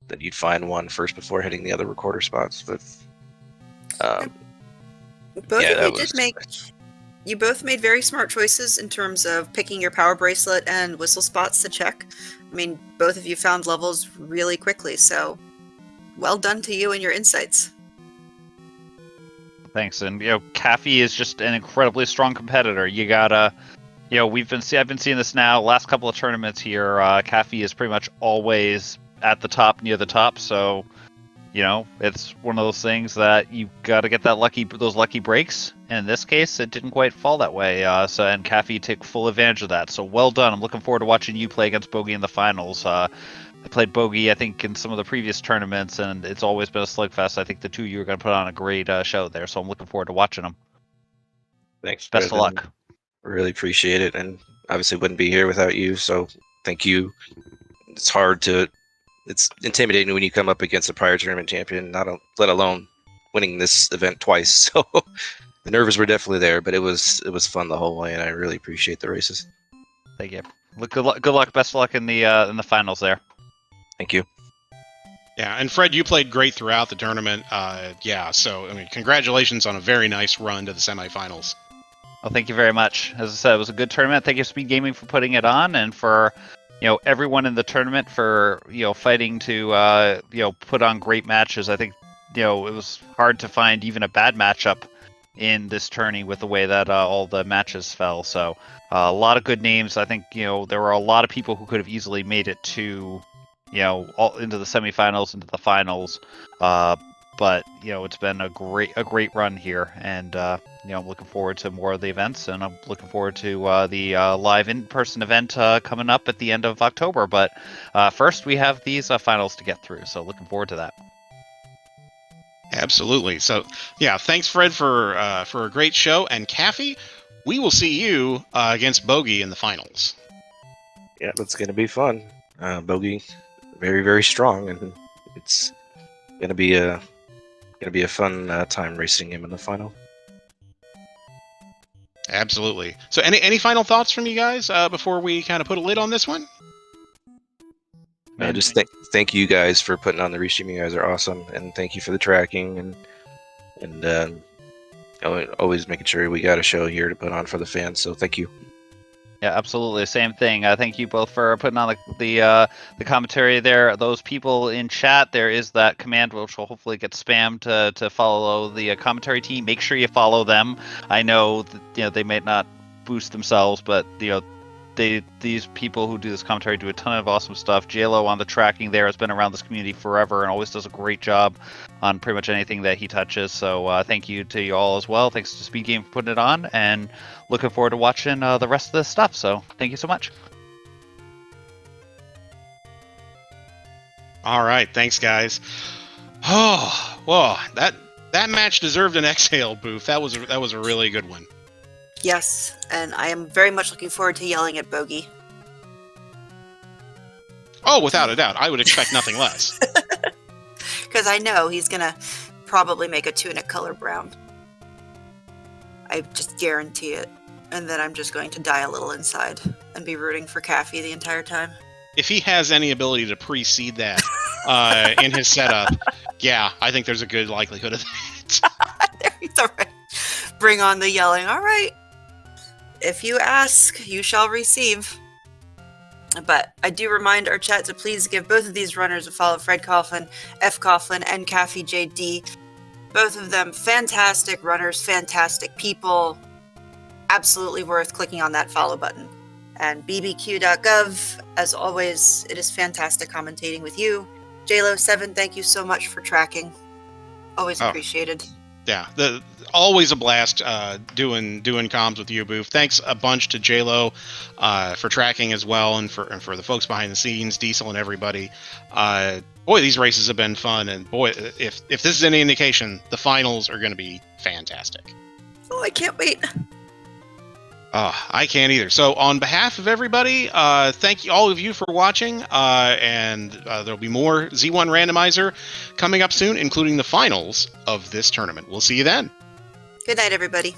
that you'd find 1 first before hitting the other recorder spots. But you both made very smart choices in terms of picking your power bracelet and whistle spots to check. I mean, both of you found levels really quickly, so well done to you and your insights. Thanks, and Caffy is just an incredibly strong competitor. You gotta, I've been seeing this now. Last couple of tournaments here, Caffy is pretty much always at the top, near the top. So, it's one of those things that you gotta get those lucky breaks. And in this case, it didn't quite fall that way. And Caffy took full advantage of that. So well done. I'm looking forward to watching you play against Bogey in the finals. I played Bogey, I think, in some of the previous tournaments, and it's always been a slugfest. I think the two of you are going to put on a great show there, so I'm looking forward to watching them. Thanks. Best of luck. Really appreciate it, and obviously wouldn't be here without you, so thank you. It's intimidating when you come up against a prior tournament champion, let alone winning this event twice. So the nerves were definitely there, but it was fun the whole way, and I really appreciate the races. Thank you. Good luck. Best of luck in the finals there. Thank you. Yeah, and Fred, you played great throughout the tournament. So congratulations on a very nice run to the semifinals. Well, thank you very much. As I said, it was a good tournament. Thank you, SpeedGaming, for putting it on, and for everyone in the tournament for fighting to put on great matches. I think it was hard to find even a bad matchup in this tourney with the way that all the matches fell. So a lot of good names. I think there were a lot of people who could have easily made it to all into the semifinals, into the finals. But it's been a great run here, and I'm looking forward to more of the events, and I'm looking forward to the live in-person event coming up at the end of October. But first, we have these finals to get through, so looking forward to that. Absolutely. So, yeah, thanks, Fred, for a great show, and Caffy, we will see you against Bogey in the finals. Yeah, that's going to be fun. Bogey, very, very strong, and it's going to be a fun time racing him in the final. Absolutely. So any final thoughts from you guys before we kind of put a lid on this one? Just thank you guys for putting on the restream. You guys are awesome, and thank you for the tracking and always making sure we got a show here to put on for the fans. So thank you. Yeah, absolutely. Same thing. Thank you both for putting on the commentary there. Those people in chat, there is that command which will hopefully get spammed to follow the commentary team. Make sure you follow them. I know that, they may not boost themselves, but these people who do this commentary do a ton of awesome stuff. JLo on the tracking there has been around this community forever and always does a great job on pretty much anything that he touches. So thank you to you all as well. Thanks to SpeedGaming for putting it on, and looking forward to watching the rest of this stuff. So thank you so much. All right, thanks, guys. Oh, whoa, that match deserved an exhale, Booth. That was a really good one. Yes, and I am very much looking forward to yelling at Bogey. Oh, without a doubt. I would expect nothing less. Because I know he's going to probably make a tunic color brown. I just guarantee it. And then I'm just going to die a little inside and be rooting for Caffy the entire time. If he has any ability to precede that in his setup, yeah, I think there's a good likelihood of that. It's all right. Bring on the yelling. All right. If you ask, you shall receive. But I do remind our chat to please give both of these runners a follow. Fred Coughlin, fcoughlin, and CaffyJD. Both of them fantastic runners, fantastic people. Absolutely worth clicking on that follow button. And bbq.gov, as always, it is fantastic commentating with you. JLo7, thank you so much for tracking. Always appreciated. Yeah, always a blast doing comms with you, Boof. Thanks a bunch to JLo for tracking as well, and for the folks behind the scenes, Diesel and everybody. Boy, these races have been fun, and boy, if this is any indication, the finals are going to be fantastic. Oh, I can't wait. I can't either. So on behalf of everybody, thank you all of you for watching, and there'll be more Z1 Randomizer coming up soon, including the finals of this tournament. We'll see you then. Good night, everybody.